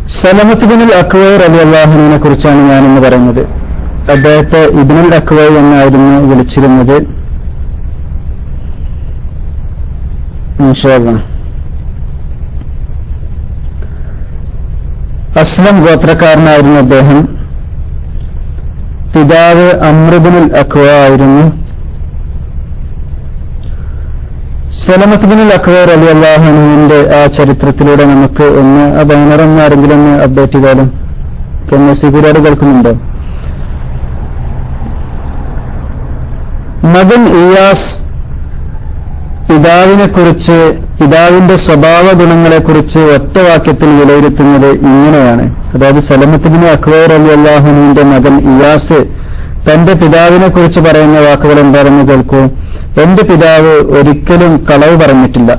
സലമത്ത് ബിനുൽ aqua റളിയല്ലാഹു അൻഹുവിനെ കുറിച്ചാണ് ഞാനിന്ന് പറയുന്നത്. അദ്ദേഹത്തെ ഇബ്നുൽ അക്വ എന്നായിരുന്നു വിളിച്ചിരുന്നത്. ഇൻഷാ അല്ലാഹ് അസ്ലം ഗോത്രക്കാരനായിരുന്നു അദ്ദേഹം. പിതാവ് അംർ ഇബ്നുൽ അക്വ ആയിരുന്നു. സലമത്ത് ബിനുൽ അക്വ റളിയല്ലാഹു അൻഹുവിന്റെ ആ ചരിത്രത്തിലൂടെ നമുക്ക് ഒന്ന് ആ ബാനറൊന്ന് ആരെങ്കിലും ഒന്ന് അപ്ഡേറ്റ് ചെയ്താലും. സിബിരാട് കേൾക്കുന്നുണ്ടോ? മകൻ ഇയാസ് പിതാവിനെക്കുറിച്ച്, പിതാവിന്റെ സ്വഭാവ ഗുണങ്ങളെക്കുറിച്ച് ഒറ്റ വാക്യത്തിൽ വിലയിരുത്തുന്നത് ഇങ്ങനെയാണ്. അതായത് സലമത്ത് ബിൻ അക്വ റളിയല്ലാഹു അൻഹുവിന്റെ മകൻ ഇയാസ് തന്റെ പിതാവിനെക്കുറിച്ച് പറയുന്ന വാക്കുകൾ എന്താണെന്ന് കേൾക്കൂ. എന്റെ പിതാവ് ഒരിക്കലും കളവ് പറഞ്ഞിട്ടില്ല.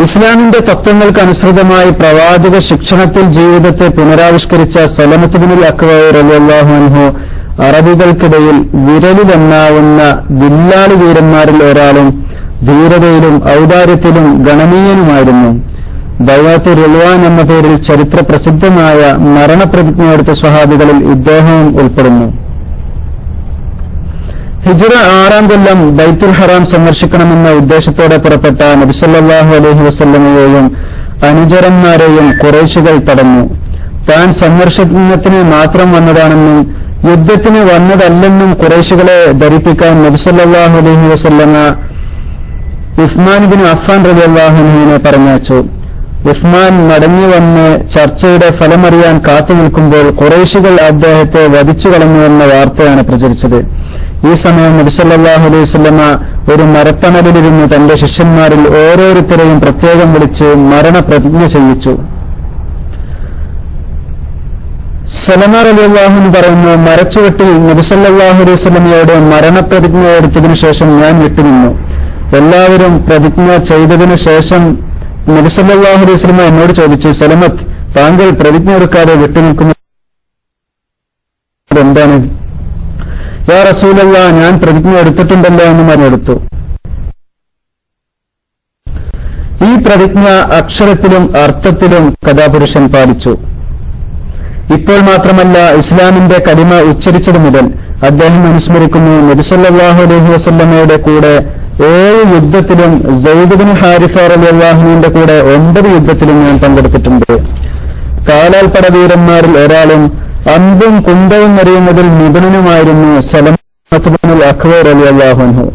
ഇസ്ലാമിന്റെ തത്വങ്ങൾക്ക് അനുസൃതമായി പ്രവാചക ശിക്ഷണത്തിൽ ജീവിതത്തെ പുനരാവിഷ്കരിച്ച സലമത്ത് ബിനുൽ അക്വ റളിയല്ലാഹു അൻഹു അറബികൾക്കിടയിൽ വിരലിലെണ്ണാവുന്ന വില്ലാളി വീരന്മാരിൽ ഒരാളും ധീരതയിലും ഔദാര്യത്തിലും ഗണനീയനുമായിരുന്നു. ബൈഅത്ത് റിൽവാൻ എന്ന പേരിൽ ചരിത്ര പ്രസിദ്ധമായ മരണപ്രതിജ്ഞയെടുത്ത സ്വഹാബികളിൽ ഇദ്ദേഹവും ഉൾപ്പെടുന്നു. ഹിജ്റ 6-ാം കൊല്ലം ബൈത്തുൽ ഹറാം സന്ദർശിക്കണമെന്ന ഉദ്ദേശത്തോടെ പുറപ്പെട്ട നബി സല്ലല്ലാഹു അലൈഹി വസല്ലമയെയും അനുചരന്മാരെയും ഖുറൈശികൾ തടഞ്ഞു. താൻ സന്ദർശനത്തിന് മാത്രം വന്നതാണെന്നും യുദ്ധത്തിന് വന്നതല്ലെന്നും ഖുറൈശികളെ ധരിപ്പിക്കാൻ നബി സല്ലല്ലാഹു അലൈഹി വസല്ലമ ഉസ്മാൻ ബിൻ അഫ്ഫാൻ റളിയല്ലാഹു അൻഹുവിനെ പറഞ്ഞയച്ചു. ഉസ്മാൻ മടങ്ങി വന്ന് ചർച്ചയുടെ ഫലമറിയാൻ കാത്തു നിൽക്കുമ്പോൾ ഖുറൈശികൾ അദ്ദേഹത്തെ വധിച്ചു കളഞ്ഞുവെന്ന വാർത്തയാണ് പ്രചരിച്ചത്. ഈ സമയം നബി സല്ലല്ലാഹു അലൈഹി വസല്ലമ ഒരു മരത്തണലിലിരുന്ന് തന്റെ ശിഷ്യന്മാരിൽ ഓരോരുത്തരെയും പ്രത്യേകം വിളിച്ച് മരണപ്രതിജ്ഞ ചെയ്യിച്ചു. സലമ റളിയല്ലാഹു അൻഹു പറയുന്നു, മരച്ചുവട്ടിൽ നബി സല്ലല്ലാഹു അലൈഹി വസല്ലമയോട് മരണപ്രതിജ്ഞ എടുത്തതിനു ശേഷം ഞാൻ വിട്ടുനിന്നു. എല്ലാവരും പ്രതിജ്ഞ ചെയ്തതിനു ശേഷം നബി സല്ലല്ലാഹു അലൈഹി വസല്ലമ എന്നോട് ചോദിച്ചു, സലമത്ത്, താങ്കൾ പ്രതിജ്ഞ എടുക്കാതെ വിട്ടുനിൽക്കുന്നത് എന്താണ്? യാ റസൂലല്ലാഹ്, ഞാൻ പ്രതിജ്ഞ എടുത്തിട്ടുണ്ടല്ലോ എന്ന് പറഞ്ഞെടുത്തു. ഈ പ്രതിജ്ഞ അക്ഷരത്തിലും അർത്ഥത്തിലും കഥാപുരുഷൻ പാലിച്ചു. ഇപ്പോൾ മാത്രമല്ല, ഇസ്ലാമിന്റെ കലിമ ഉച്ചരിച്ചതു മുതൽ അദ്ദേഹം അനുസ്മരിക്കുന്നു, നബി സല്ലല്ലാഹു അലൈഹി വസല്ലമയുടെ കൂടെ 7 യുദ്ധത്തിലും സയ്യിദ് ബിൻ ഹാരിസ റളിയല്ലാഹു അൻഹുവിന്റെ കൂടെ 9 യുദ്ധത്തിലും ഞാൻ പങ്കെടുത്തിട്ടുണ്ട്. കാലാൽപ്പട വീരന്മാരിൽ ഒരാളും അമ്പും കുന്തവും എറിയുന്നതിൽ നിപുണനുമായിരുന്നു സലമത്ത് ബിനുൽ അക്വ റളിയല്ലാഹു അൻഹു.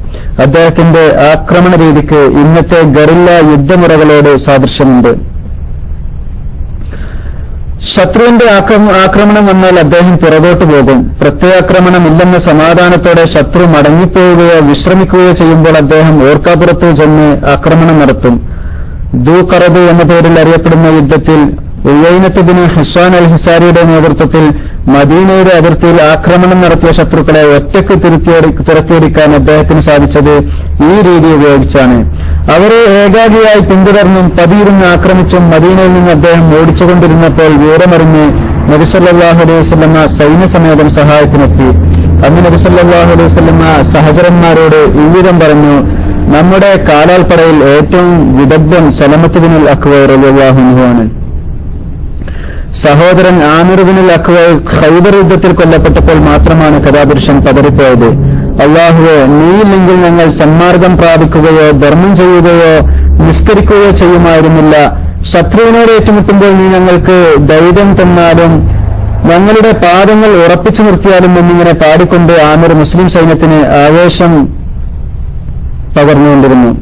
അദ്ദേഹത്തിന്റെ ആക്രമണ രീതിക്ക് ഇന്നത്തെ ഗറില്ല യുദ്ധമുറകളോട് സാദൃശ്യമുണ്ട്. ശത്രുവിന്റെ ആക്രമണം വന്നാൽ അദ്ദേഹം പുറകോട്ട് പോകും. പ്രത്യാക്രമണമില്ലെന്ന സമാധാനത്തോടെ ശത്രു മടങ്ങിപ്പോവുകയോ വിശ്രമിക്കുകയോ ചെയ്യുമ്പോൾ അദ്ദേഹം ഓർക്കാപ്പുറത്തു ചെന്ന് ആക്രമണം നടത്തും. ദൂഖറബ് എന്ന പേരിൽ അറിയപ്പെടുന്ന യുദ്ധത്തിൽ ഉയൈനത്ത് ബിൻ ഹിസ്വാൻ അൽ ഹിസാരിയുടെ നേതൃത്വത്തിൽ മദീനയുടെ അതിർത്തിയിൽ ആക്രമണം നടത്തിയ ശത്രുക്കളെ ഒറ്റയ്ക്ക് തുരത്തിയടിക്കാൻ അദ്ദേഹത്തിന് സാധിച്ചത് ഈ രീതി ഉപയോഗിച്ചാണ്. അവരെ ഏകാഗിയായി പിന്തുടർന്നും പതിയിരുന്ന് ആക്രമിച്ചും മദീനയിൽ നിന്ന് അദ്ദേഹം ഓടിച്ചുകൊണ്ടിരുന്നപ്പോൾ വിവരമറിഞ്ഞ് നബി സല്ലല്ലാഹു അലൈഹി വസല്ലമ സൈന്യസമേതം സഹായത്തിനെത്തി. അന്ന് നബി സല്ലല്ലാഹു അലൈഹി വസല്ലമ സഹചരന്മാരോട് ഇவ்விதം പറഞ്ഞു, നമ്മുടെ കാലാൽപ്പടയിൽ ഏറ്റവും വിദഗ്ധൻ സലമത്ത് ബിനുൽ അക്വ റളിയല്ലാഹു അൻഹു ആണ്. സഹോദരൻ ആമിർ ബിനുൽ അക്വ ഖൈബർ യുദ്ധത്തിൽ കൊല്ലപ്പെട്ടപ്പോൾ മാത്രമാണ് കഥാപുരുഷൻ പതറിപ്പോയത്. അല്ലാഹുവേ, നീയില്ലെങ്കിൽ ഞങ്ങൾ സന്മാർഗം പ്രാപിക്കുകയോ ധർമ്മം ചെയ്യുകയോ നിസ്കരിക്കുകയോ ചെയ്യുമായിരുന്നില്ല. ശത്രുവിനോട് ഏറ്റുമുട്ടുമ്പോൾ നീ ഞങ്ങൾക്ക് ധൈര്യം തന്നാലും ഞങ്ങളുടെ പാദങ്ങൾ ഉറപ്പിച്ചു നിർത്തിയാലും എന്നിങ്ങനെ പാടിക്കൊണ്ട് ആമിർ മുസ്ലിം സൈന്യത്തിന് ആവേശം പകർന്നുകൊണ്ടിരുന്നു.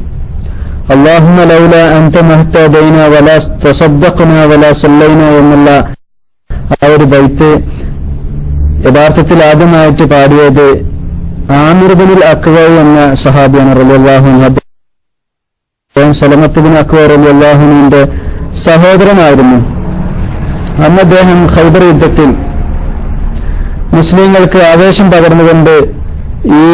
അല്ലാഹുമ്മ ലൗല അൻത മഹ്തദൈന വലാ തസദ്ദഖ്ന വലാ സല്ലൈന എന്നുള്ള ആ ഒരു ബൈത്ത് യഥാർത്ഥത്തിൽ ആദ്യമായിട്ട് പാടിയത് ആമിർ ബിനുൽ അക്വ എന്ന സഹാബിയാണ് റളിയല്ലാഹു അൻഹു. സലമത്ത് ബിൻ അക്വ റളിയല്ലാഹു അൻഹുവിന്റെ സഹോദരനായിരുന്നു. അന്ന് അദ്ദേഹം ഖൈബർ യുദ്ധത്തിൽ മുസ്ലിങ്ങൾക്ക് ആവേശം പകർന്നുകൊണ്ട് ഈ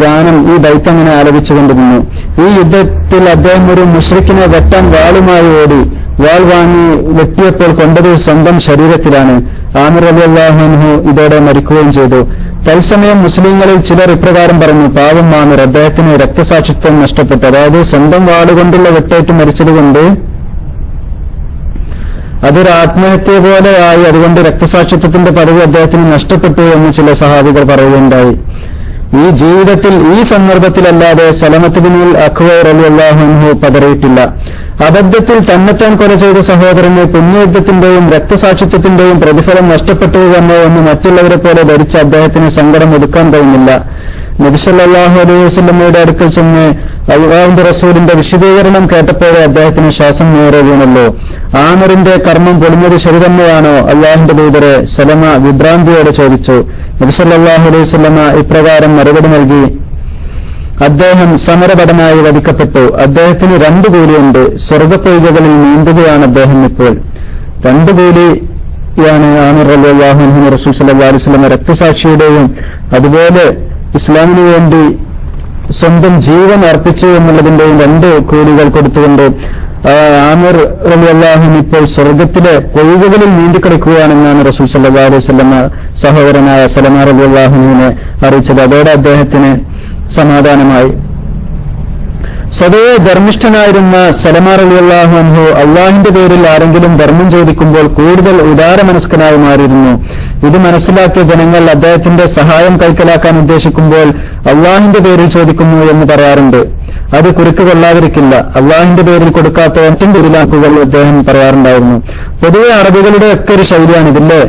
ഗാനം, ഈ ബൈത്ത് അങ്ങനെ ആലപിച്ചുകൊണ്ടിരുന്നു. ഈ യുദ്ധത്തിൽ അദ്ദേഹം ഒരു മുശ്രിക്കിനെ വെട്ടാൻ വാളുമായി ഓടി. വാൾ വാങ്ങി വെട്ടിയപ്പോൾ കൊണ്ടത് സ്വന്തം ശരീരത്തിലാണ്. ആമിർ റളിയല്ലാഹു അൻഹു ഇതോടെ മരിക്കുകയും ചെയ്തു. തത്സമയം മുസ്ലിങ്ങളിൽ ചിലർ ഇപ്രകാരം പറഞ്ഞു, പാവം ആമിർ, അദ്ദേഹത്തിന് രക്തസാക്ഷിത്വം നഷ്ടപ്പെട്ടു. അതായത് സ്വന്തം വാളുകൊണ്ടുള്ള വെട്ടേറ്റ് മരിച്ചതുകൊണ്ട് അതൊരു ആത്മഹത്യ പോലെ ആയി. അതുകൊണ്ട് രക്തസാക്ഷിത്വത്തിന്റെ പദവി അദ്ദേഹത്തിന് നഷ്ടപ്പെട്ടു എന്ന് ചില സഹാബികൾ പറയുകയുണ്ടായി. ഈ ജീവിതത്തിൽ ഈ സന്ദർഭത്തിലല്ലാതെ സലമത്ത് ബിനുൽ അക്വ റളിയല്ലാഹു അൻഹു പതറിയിട്ടില്ല. അബദ്ധത്തിൽ തന്നെത്താൻ കൊല ചെയ്ത സഹോദരന് പുണ്യയുദ്ധത്തിന്റെയും രക്തസാക്ഷിത്വത്തിന്റെയും പ്രതിഫലം നഷ്ടപ്പെട്ടു തന്നെ എന്ന് മറ്റുള്ളവരെ പോലെ ധരിച്ച അദ്ദേഹത്തിന് സങ്കടം ഒതുക്കാൻ കഴിഞ്ഞില്ല. നബി സല്ലല്ലാഹു അലൈഹി വസല്ലമയുടെ അടുക്കൽ ചെന്ന് അല്ലാഹുവിന്റെ റസൂലിന്റെ വിശദീകരണം കേട്ടപ്പോഴേ അദ്ദേഹത്തിന് ശ്വാസം നേരെ വീണല്ലോ. ആമറിന്റെ കർമ്മം പൊളിഞ്ഞത് ശരി തന്നെയാണോ അല്ലാഹുവിന്റെ ദൂതരെ? സലമ വിഭ്രാന്തിയോടെ ചോദിച്ചു. നബി സല്ലല്ലാഹു അലൈഹി വസല്ലമ ഇപ്രകാരം മറുപടി നൽകി: അദ്ദേഹം സമരപടനായി വധിക്കപ്പെട്ടു. അദ്ദേഹത്തിന് 2 കൂലിയുണ്ട്. സ്വർഗ്ഗപ്പൊയ്കകളിൽ നീന്തുകയാണ് അദ്ദേഹം ഇപ്പോൾ. 2 കൂലിയാണ് ആമിർ റളിയല്ലാഹു അൻഹു റസൂൽ സല്ലല്ലാഹു അലൈഹി വസല്ലം രക്തസാക്ഷിയുടെയും അതുപോലെ ഇസ്ലാമിനു വേണ്ടി സ്വന്തം ജീവൻ അർപ്പിച്ചു എന്നുള്ളതിന്റെയും 2 കൂലികൾ കൊടുത്തുകൊണ്ട് ആമിർ റളിയല്ലാഹു അൻഹു ഇപ്പോൾ സ്വർഗ്ഗത്തിലെ പൊയ്കകളിൽ നീന്തിക്കളിക്കുകയാണെന്നാണ് റസൂൽ സല്ലല്ലാഹു അലൈഹി വസല്ലം സഹോദരനായ സലമ റളിയല്ലാഹു അൻഹുവിനെ അറിയിച്ചത്. അതോടെ അദ്ദേഹത്തിന് സമാധാനമായി. സ്വതവേ ധർമ്മിഷ്ഠനായിരുന്ന സലമ റളിയല്ലാഹു അൻഹു അള്ളാഹിന്റെ പേരിൽ ആരെങ്കിലും ധർമ്മം ചോദിക്കുമ്പോൾ കൂടുതൽ ഉദാരമനസ്കനായി മാറിയിരുന്നു. ഇത് മനസ്സിലാക്കിയ ജനങ്ങൾ അദ്ദേഹത്തിന്റെ സഹായം കൈക്കലാക്കാൻ ഉദ്ദേശിക്കുമ്പോൾ അള്ളാഹിന്റെ പേരിൽ ചോദിക്കുന്നു എന്ന് പറയാറുണ്ട്. അത് കുരുക്ക് കൊള്ളാതിരിക്കില്ല. അള്ളാഹിന്റെ പേരിൽ കൊടുക്കാത്ത ഏറ്റവും ദുരിതാക്കുകൾ അദ്ദേഹം പറയാറുണ്ടായിരുന്നു. പൊതുവെ അറബികളുടെ ഒക്കെ ഒരു ശൈലിയാണിതില്ലേ.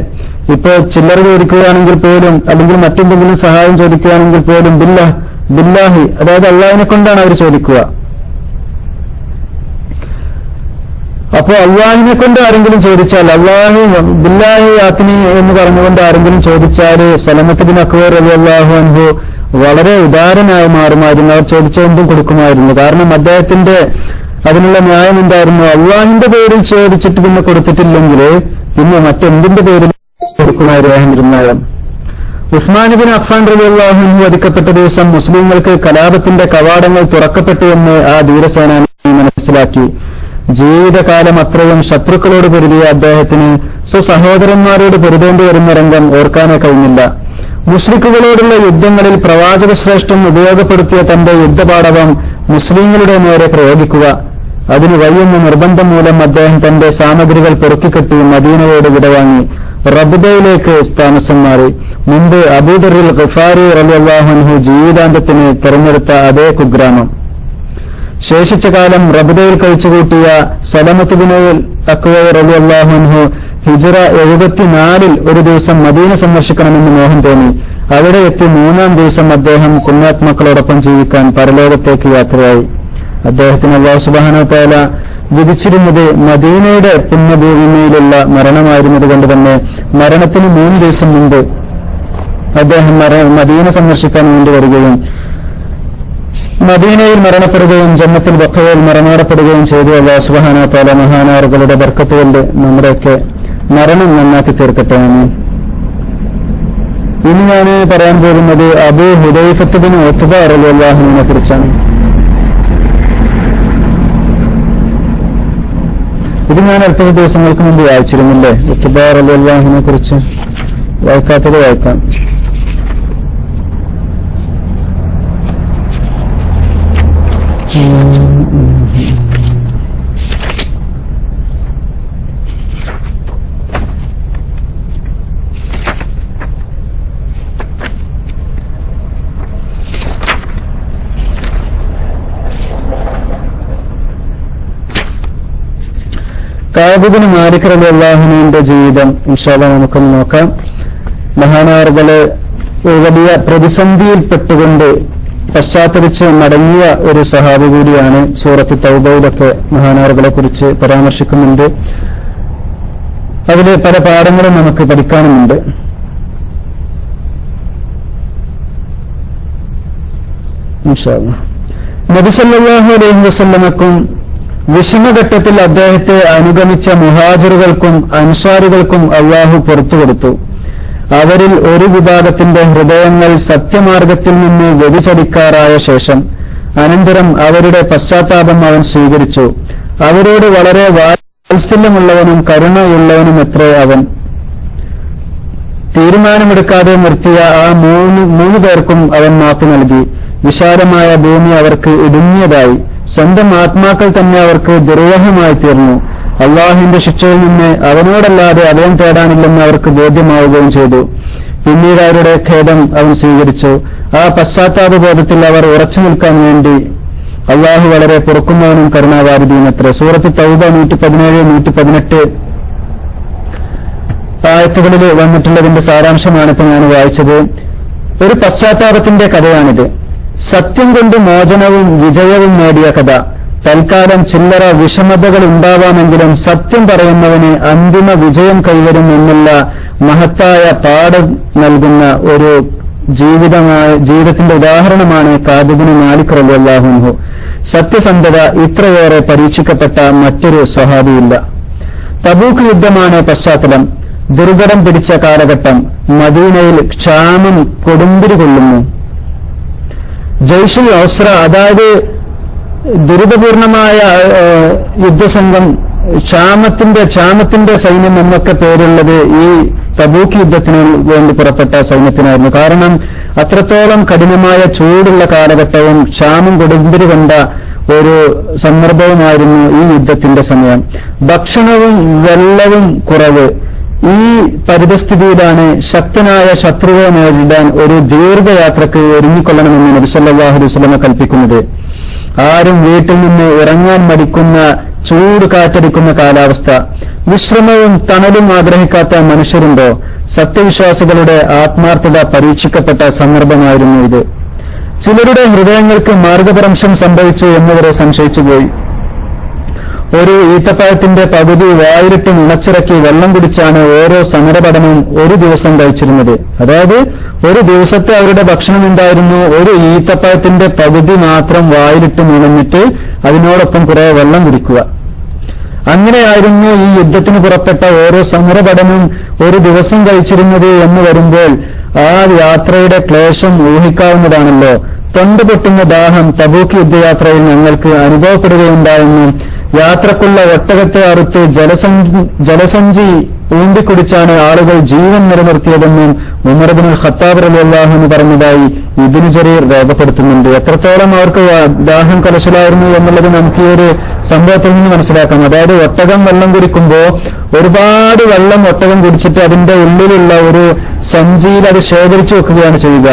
ഇപ്പോ ചില്ലറ ചോദിക്കുകയാണെങ്കിൽ പോലും അല്ലെങ്കിൽ മറ്റെന്തെങ്കിലും സഹായം ചോദിക്കുകയാണെങ്കിൽ പോലും ബില്ലാഹി, അതായത് അള്ളാഹിനെ കൊണ്ടാണ് അവർ ചോദിക്കുക. അപ്പോ അള്ളാഹിനെ കൊണ്ട് ആരെങ്കിലും ചോദിച്ചാൽ, അള്ളാഹു ബില്ലാഹി ആത്തിനി എന്ന് പറഞ്ഞുകൊണ്ട് ആരെങ്കിലും ചോദിച്ചാൽ സലമത്ത് ബിൻ അക്വ റളിയല്ലാഹു അൻഹു വളരെ ഉദാരനായി മാറുമായിരുന്നു. അവർ ചോദിച്ചതെന്തും കൊടുക്കുമായിരുന്നു. കാരണം അദ്ദേഹത്തിന്റെ അതിനുള്ള ന്യായം എന്തായിരുന്നു? അള്ളാഹിന്റെ പേരിൽ ചോദിച്ചിട്ട് പിന്നെ കൊടുത്തിട്ടില്ലെങ്കിൽ പിന്നെ മറ്റെന്തിന്റെ പേരിൽ കൊടുക്കുമായിരുന്നു. ഉസ്മാൻ ഇബ്നു അഫ്ഫാൻ റളിയല്ലാഹു അൻഹു വധിക്കപ്പെട്ട ദിവസം മുസ്ലിങ്ങൾക്ക് കലാപത്തിന്റെ കവാടങ്ങൾ തുറക്കപ്പെട്ടുവെന്ന് ആ ധീരസേനാനി മനസ്സിലാക്കി. ജീവിതകാലം അത്രയും ശത്രുക്കളോട് പൊരുതിയ അദ്ദേഹത്തിന് സ്വസഹോദരന്മാരോട് പൊരുതേണ്ടി വരുന്ന രംഗം ഓർക്കാനേ കഴിഞ്ഞില്ല. മുശ്രിക്കുകളോടുള്ള യുദ്ധങ്ങളിൽ പ്രവാചക ശ്രേഷ്ഠൻ ഉപയോഗപ്പെടുത്തിയ തന്റെ യുദ്ധപാടവം മുസ്ലിങ്ങളുടെ നേരെ പ്രയോഗിക്കുക, അതിന് വയ്യുന്ന നിർബന്ധം മൂലം അദ്ദേഹം തന്റെ സാമഗ്രികൾ പെറുക്കിക്കെട്ടി മദീനയോട് വിടവാങ്ങി റബ്ദയിലേക്ക് താമസം മാറി. മുമ്പ് അബൂദറിൽ ഗഫാരി റളിയല്ലാഹു അൻഹു ജീവിതാന്തത്തിന് തെരഞ്ഞെടുത്ത അതേ കുഗ്രാമം. ശേഷിച്ച കാലം റബ്ദയിൽ കഴിച്ചുകൂട്ടിയ സലമത്ത് ബിനുൽ അക്വ റളിയല്ലാഹു അൻഹു ഹിജ്റ 74 ഒരു ദിവസം മദീന സന്ദർശിക്കണമെന്ന് മോഹം തോന്നി. അവിടെ എത്തി 3-ാം ദിവസം അദ്ദേഹം പുണ്യാത്മാക്കളോടൊപ്പം ജീവിക്കാൻ പരലോകത്തേക്ക് യാത്രയായി. അദ്ദേഹത്തിന് അല്ലാഹു സുബ്ഹാനഹു വ തആല വിധിച്ചിരുന്നത് മദീനയുടെ പുണ്യഭൂമിയിലുള്ള മരണമായിരുന്നതുകൊണ്ട് തന്നെ മരണത്തിന് 3 ദിവസം മുമ്പ് അദ്ദേഹം മദീന സന്ദർശിക്കാൻ വേണ്ടി വരികയും മദീനയിൽ മരണപ്പെടുകയും ജന്നത്തുൽ ബഖയിൽ മരണപ്പെടുകയും ചെയ്തു. അല്ലാഹു സുബ്ഹാനഹു വ തആല മഹാനാറുകളുടെ ബർക്കത്ത് കൊണ്ട് നമ്മുടെയൊക്കെ മരണം നന്നാക്കി തീർക്കട്ടെ. ഇനി ഞാൻ പറയാൻ പോകുന്നത് അബൂ ഹുദൈഫത്ത് ബിൻ ഉത്ബ റളിയല്ലാഹു അൻഹുവിനെ കുറിച്ചാണ്. ഇത് ഞാൻ അല്പ ദിവസങ്ങൾക്ക് മുമ്പ് വായിച്ചിരുന്നില്ലേ, ഉത്ബ റളിയല്ലാഹു അൻഹുവിനെ കുറിച്ച്. വായിക്കാത്തത് വായിക്കാം. കഅബ് ഇബ്നു മാലിക് റളിയല്ലാഹു അൻഹുവിന്റെ ജീവിതം ഇൻഷാ അല്ലാഹ് നമുക്കൊന്ന് നോക്കാം. മഹാനവറുകള് വലിയ പ്രതിസന്ധിയിൽപ്പെട്ടുകൊണ്ട് പശ്ചാത്തലിച്ച് മടങ്ങിയ ഒരു സഹാബി കൂടിയാണ്. സൂറത്ത് തൗബയിലൊക്കെ മഹാനവറുകളെ കുറിച്ച് പരാമർശിക്കുന്നുണ്ട്. അതിൽ പല പാഠങ്ങളും നമുക്ക് പഠിക്കാനുമുണ്ട്. ഇൻഷാ അല്ലാഹ് നബി സല്ലല്ലാഹു അലൈഹി വസല്ലമക്കും വിഷമഘട്ടത്തിൽ അദ്ദേഹത്തെ അനുഗമിച്ച മുഹാജിറുകൾക്കും അൻസ്വാരികൾക്കും അല്ലാഹു പുറത്തുകൊടുത്തു. അവരിൽ ഒരു വിഭാഗത്തിന്റെ ഹൃദയങ്ങൾ സത്യമാർഗത്തിൽ നിന്ന് വ്യതിചലിക്കാറായ ശേഷം അനന്തരം അവരുടെ പശ്ചാത്താപം അവൻ സ്വീകരിച്ചു. അവരോട് വളരെ വാത്സല്യമുള്ളവനും കരുണയുള്ളവനും എത്രേ അവൻ. തീരുമാനമെടുക്കാതെ നിർത്തിയ ആ മൂന്ന് പേർക്കും അവൻ മാപ്പ് നൽകി. വിശാലമായ ഭൂമി അവർക്ക് ഇടുങ്ങിയതായി. സ്വന്തം ആത്മാക്കൾ തന്നെ അവർക്ക് ദുർവഹമായി തീർന്നു. അള്ളാഹുവിന്റെ ശിക്ഷയിൽ നിന്ന് അവനോടല്ലാതെ അഭയം തേടാനില്ലെന്ന് അവർക്ക് ബോധ്യമാവുകയും ചെയ്തു. പിന്നീട് അവരുടെ ഖേദം അവൻ സ്വീകരിച്ചു. ആ പശ്ചാത്താപബോധത്തിൽ അവർ ഉറച്ചു നിൽക്കാൻ വേണ്ടി അള്ളാഹു വളരെ പൊറുക്കുന്നവനും കരുണാവാരിധിയുമത്രേ. സൂറത്ത് തൗബ 117, 118 ആയത്തുകളിൽ വന്നിട്ടുള്ളതിന്റെ സാരാംശമാണിപ്പോൾ ഞാൻ വായിച്ചത്. ഒരു പശ്ചാത്താപത്തിന്റെ കഥയാണിത്. സത്യം കൊണ്ട് മോചനവും വിജയവും നേടിയ കഥ. തൽക്കാലം ചില്ലറ വിഷമതകൾ ഉണ്ടാവാമെങ്കിലും സത്യം പറയുന്നവന് അന്തിമ വിജയം കൈവരും എന്നുള്ള മഹത്തായ പാഠം നൽകുന്ന ഒരു ജീവിതത്തിന്റെ ഉദാഹരണമാണ് കഅബ് ഇബ്നു മാലിക് റളിയല്ലാഹു അൻഹു. സത്യസന്ധത ഇത്രയേറെ പരീക്ഷിക്കപ്പെട്ട മറ്റൊരു സ്വഹാബിയില്ല. തബൂക്ക് യുദ്ധമാണ് പശ്ചാത്തലം. ദുർഘടം പിടിച്ച കാലഘട്ടം. മദീനയിൽ ക്ഷാമം കൊടുമ്പിരി കൊള്ളുന്നു. ജയ്ഷുൽ ഉസ്ര, അതായത് ദുരിതപൂർണമായ യുദ്ധസംഘം, ക്ഷാമത്തിന്റെ സൈന്യം എന്നൊക്കെ പേരുള്ളത് ഈ തബൂക്ക് യുദ്ധത്തിന് വേണ്ടി പുറപ്പെട്ട സൈന്യത്തിനായിരുന്നു. കാരണം അത്രത്തോളം കഠിനമായ ചൂടുള്ള കാലഘട്ടവും ക്ഷാമം കൊടുമ്പിരി കൊണ്ട ഒരു സന്ദർഭവുമായിരുന്നു ഈ യുദ്ധത്തിന്റെ സമയം. ഭക്ഷണവും വെള്ളവും കുറവ്. ഈ പരിതസ്ഥിതിയിലാണ് ശക്തനായ ശത്രുവെ നേരിടാൻ ഒരു ദീർഘയാത്രക്ക് ഒരുങ്ങിക്കൊള്ളണമെന്ന് നബി സല്ലല്ലാഹു അലൈഹി വസല്ലം കൽപ്പിക്കുന്നത്. ആരും വീട്ടിൽ നിന്ന് ഇറങ്ങാൻ മടിക്കുന്ന ചൂട് കാറ്റടിക്കുന്ന കാലാവസ്ഥ. വിശ്രമവും തണലും ആഗ്രഹിക്കാത്ത മനുഷ്യരുണ്ടോ? സത്യവിശ്വാസികളുടെ ആത്മാർത്ഥത പരീക്ഷിക്കപ്പെട്ട സന്ദർഭമായിരുന്നു ഇത്. ചിലരുടെ ഹൃദയങ്ങൾക്ക് മാർഗഭ്രംശം സംഭവിച്ചു എന്നവരെ സംശയിച്ചുപോയി. ഒരു ഈത്തപ്പഴത്തിന്റെ പകുതി വായിലിട്ട് നുണച്ചിറക്കി വെള്ളം കുടിച്ചാണ് ഓരോ സമരപഠനവും ഒരു ദിവസം കഴിച്ചിരുന്നത്. അതായത് ഒരു ദിവസത്തെ അവരുടെ ഭക്ഷണം എന്തായിരുന്നു? ഒരു ഈത്തപ്പഴത്തിന്റെ പകുതി മാത്രം വായിലിട്ട് നുണഞ്ഞിട്ട് അതിനോടൊപ്പം കുറെ വെള്ളം കുടിക്കുക. അങ്ങനെയായിരുന്നു ഈ യുദ്ധത്തിന് പുറപ്പെട്ട ഓരോ സമരപഠനവും ഒരു ദിവസം കഴിച്ചിരുന്നത് എന്ന് വരുമ്പോൾ ആ യാത്രയുടെ ക്ലേശം ഊഹിക്കാവുന്നതാണല്ലോ. തൊണ്ടുപൊട്ടുന്ന ദാഹം തബൂക്ക് യുദ്ധയാത്രയിൽ ഞങ്ങൾക്ക് അനുഭവപ്പെടുകയുണ്ടായെന്നും യാത്രക്കുള്ള ഒട്ടകത്തെ അറുത്ത് ജലസഞ്ചി ഊമ്പിക്കുടിച്ചാണ് ആളുകൾ ജീവൻ നിലനിർത്തിയതെന്നും ഉമർ ഇബ്നുൽ ഖത്താബ് റളിയല്ലാഹു അൻഹു പറഞ്ഞതായി ഇബ്നു ജരീർ രേഖപ്പെടുത്തുന്നുണ്ട്. എത്രത്തോളം അവർക്ക് ദാഹം കലശലായിരുന്നു എന്നുള്ളത് നമുക്ക് ഈ ഒരു സംഭവത്തിൽ നിന്ന് മനസ്സിലാക്കാം. അതായത് ഒട്ടകം വെള്ളം കുടിക്കുമ്പോൾ ഒരുപാട് വെള്ളം ഒട്ടകം കുടിച്ചിട്ട് അതിന്റെ ഉള്ളിലുള്ള ഒരു സഞ്ചിയിൽ അത് ശേഖരിച്ചു വെക്കുകയാണ് ചെയ്യുക.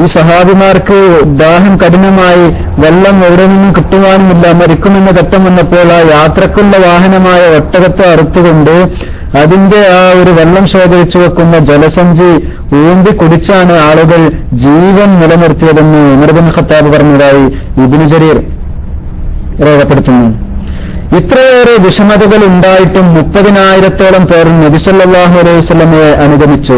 ഈ സഹാബിമാർക്ക് ദാഹം കഠിനമായി, വെള്ളം എവിടെ നിന്നും കിട്ടുവാനുമില്ല, മരിക്കുമെന്ന ഘട്ടം വന്നപ്പോൾ ആ യാത്രക്കുള്ള വാഹനമായ ഒട്ടകത്തെ അറുത്തുകൊണ്ട് അതിന്റെ ആ ഒരു വെള്ളം ശേഖരിച്ചു വെക്കുന്ന ജലസഞ്ചി ഊമ്പി കുടിച്ചാണ് ആളുകൾ ജീവൻ നിലനിർത്തിയതെന്ന് ഉമർ ഇബ്നുൽ ഖത്താബ് പറഞ്ഞതായി ഇബ്നു ജരീർ രേഖപ്പെടുത്തുന്നു. ഇത്രയേറെ വിഷമതകൾ ഉണ്ടായിട്ടും 30,000-ഓളം പേർ നബി സല്ലല്ലാഹു അലൈഹി വസല്ലമയെ അനുഗമിച്ചു.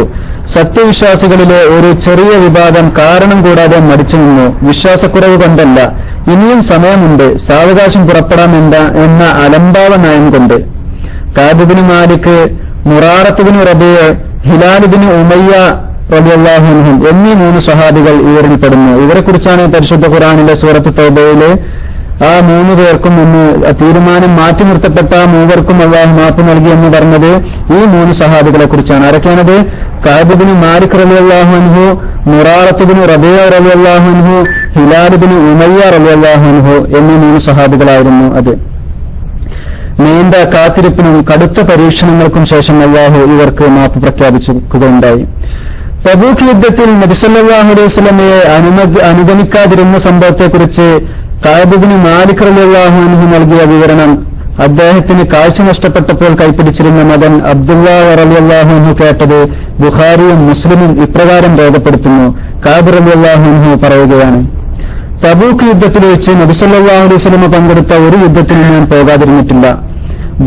സത്യവിശ്വാസികളിലെ ഒരു ചെറിയ വിഭാഗം കാരണം കൂടാതെ മടിച്ചു നിന്നു. വിശ്വാസക്കുറവ് കൊണ്ടല്ല, ഇനിയും സമയമുണ്ട്, സാവകാശം പുറപ്പെടാം എന്ന അലംഭാവ നയം കൊണ്ട്. കഅബ് ഇബ്നു മാലിക്, മുറാറത്ത് ഇബ്നു റബീഅ, ഹിലാൽ ഇബ്നു ഉമയ്യ റളിയല്ലാഹു അൻഹും എന്നീ 3 സ്വഹാബികൾ ഇവരിൽപ്പെടുന്നു. ഇവരെക്കുറിച്ചാണ് പരിശുദ്ധ ഖുർആനിലെ സൂറത്ത് തൗബയിലെ ആ 3 പേർക്കും എന്ന് തീരുമാനം മാറ്റി നിർത്തപ്പെട്ട 3 അല്ലാഹു മാപ്പ് നൽകി എന്ന് പറഞ്ഞത് ഈ 3 സഹാബികളെ കുറിച്ചാണ്. ആരൊക്കെയാണത്? കഅബ് ഇബ്നു മാലിക് റളിയല്ലാഹു അൻഹു, മുറാറത്ത് ഇബ്നു റബീഅ റളിയല്ലാഹു അൻഹു, ഹിലാൽ ഇബ്നു ഉമയ്യ റളിയല്ലാഹു അൻഹു എന്നീ 3 സഹാബികളായിരുന്നു അത്. നീണ്ട കാത്തിരിപ്പിനും കടുത്ത പരീക്ഷണങ്ങൾക്കും ശേഷം അല്ലാഹു ഇവർക്ക് മാപ്പ് പ്രഖ്യാപിക്കുകയുണ്ടായി. തബൂക്ക് യുദ്ധത്തിൽ നബി സല്ലല്ലാഹു അലൈഹി വസല്ലമയെ അനുഗമിക്കാതിരുന്ന സംഭവത്തെക്കുറിച്ച് കഅബ് ഇബ്നു മാലിക് റളിയല്ലാഹു അൻഹു നൽകിയ വിവരണം അദ്ദേഹത്തിന് കാഴ്ച നഷ്ടപ്പെട്ടപ്പോൾ കൈപ്പിടിച്ചിരുന്ന മകൻ അബ്ദുല്ലാഹ് റളിയല്ലാഹു അൻഹു കേട്ടത് ബുഖാരിയും മുസ്ലിമും ഇപ്രകാരം രേഖപ്പെടുത്തുന്നു. കഅബ് റളിയല്ലാഹു അൻഹു പറയുകയാണ്, തബൂക്ക് യുദ്ധത്തിൽ വെച്ച് നബി സല്ലല്ലാഹു അലൈഹി വസല്ലം പങ്കെടുത്ത ഒരു യുദ്ധത്തിന് ഞാൻ പോകാതിരുന്നിട്ടില്ല.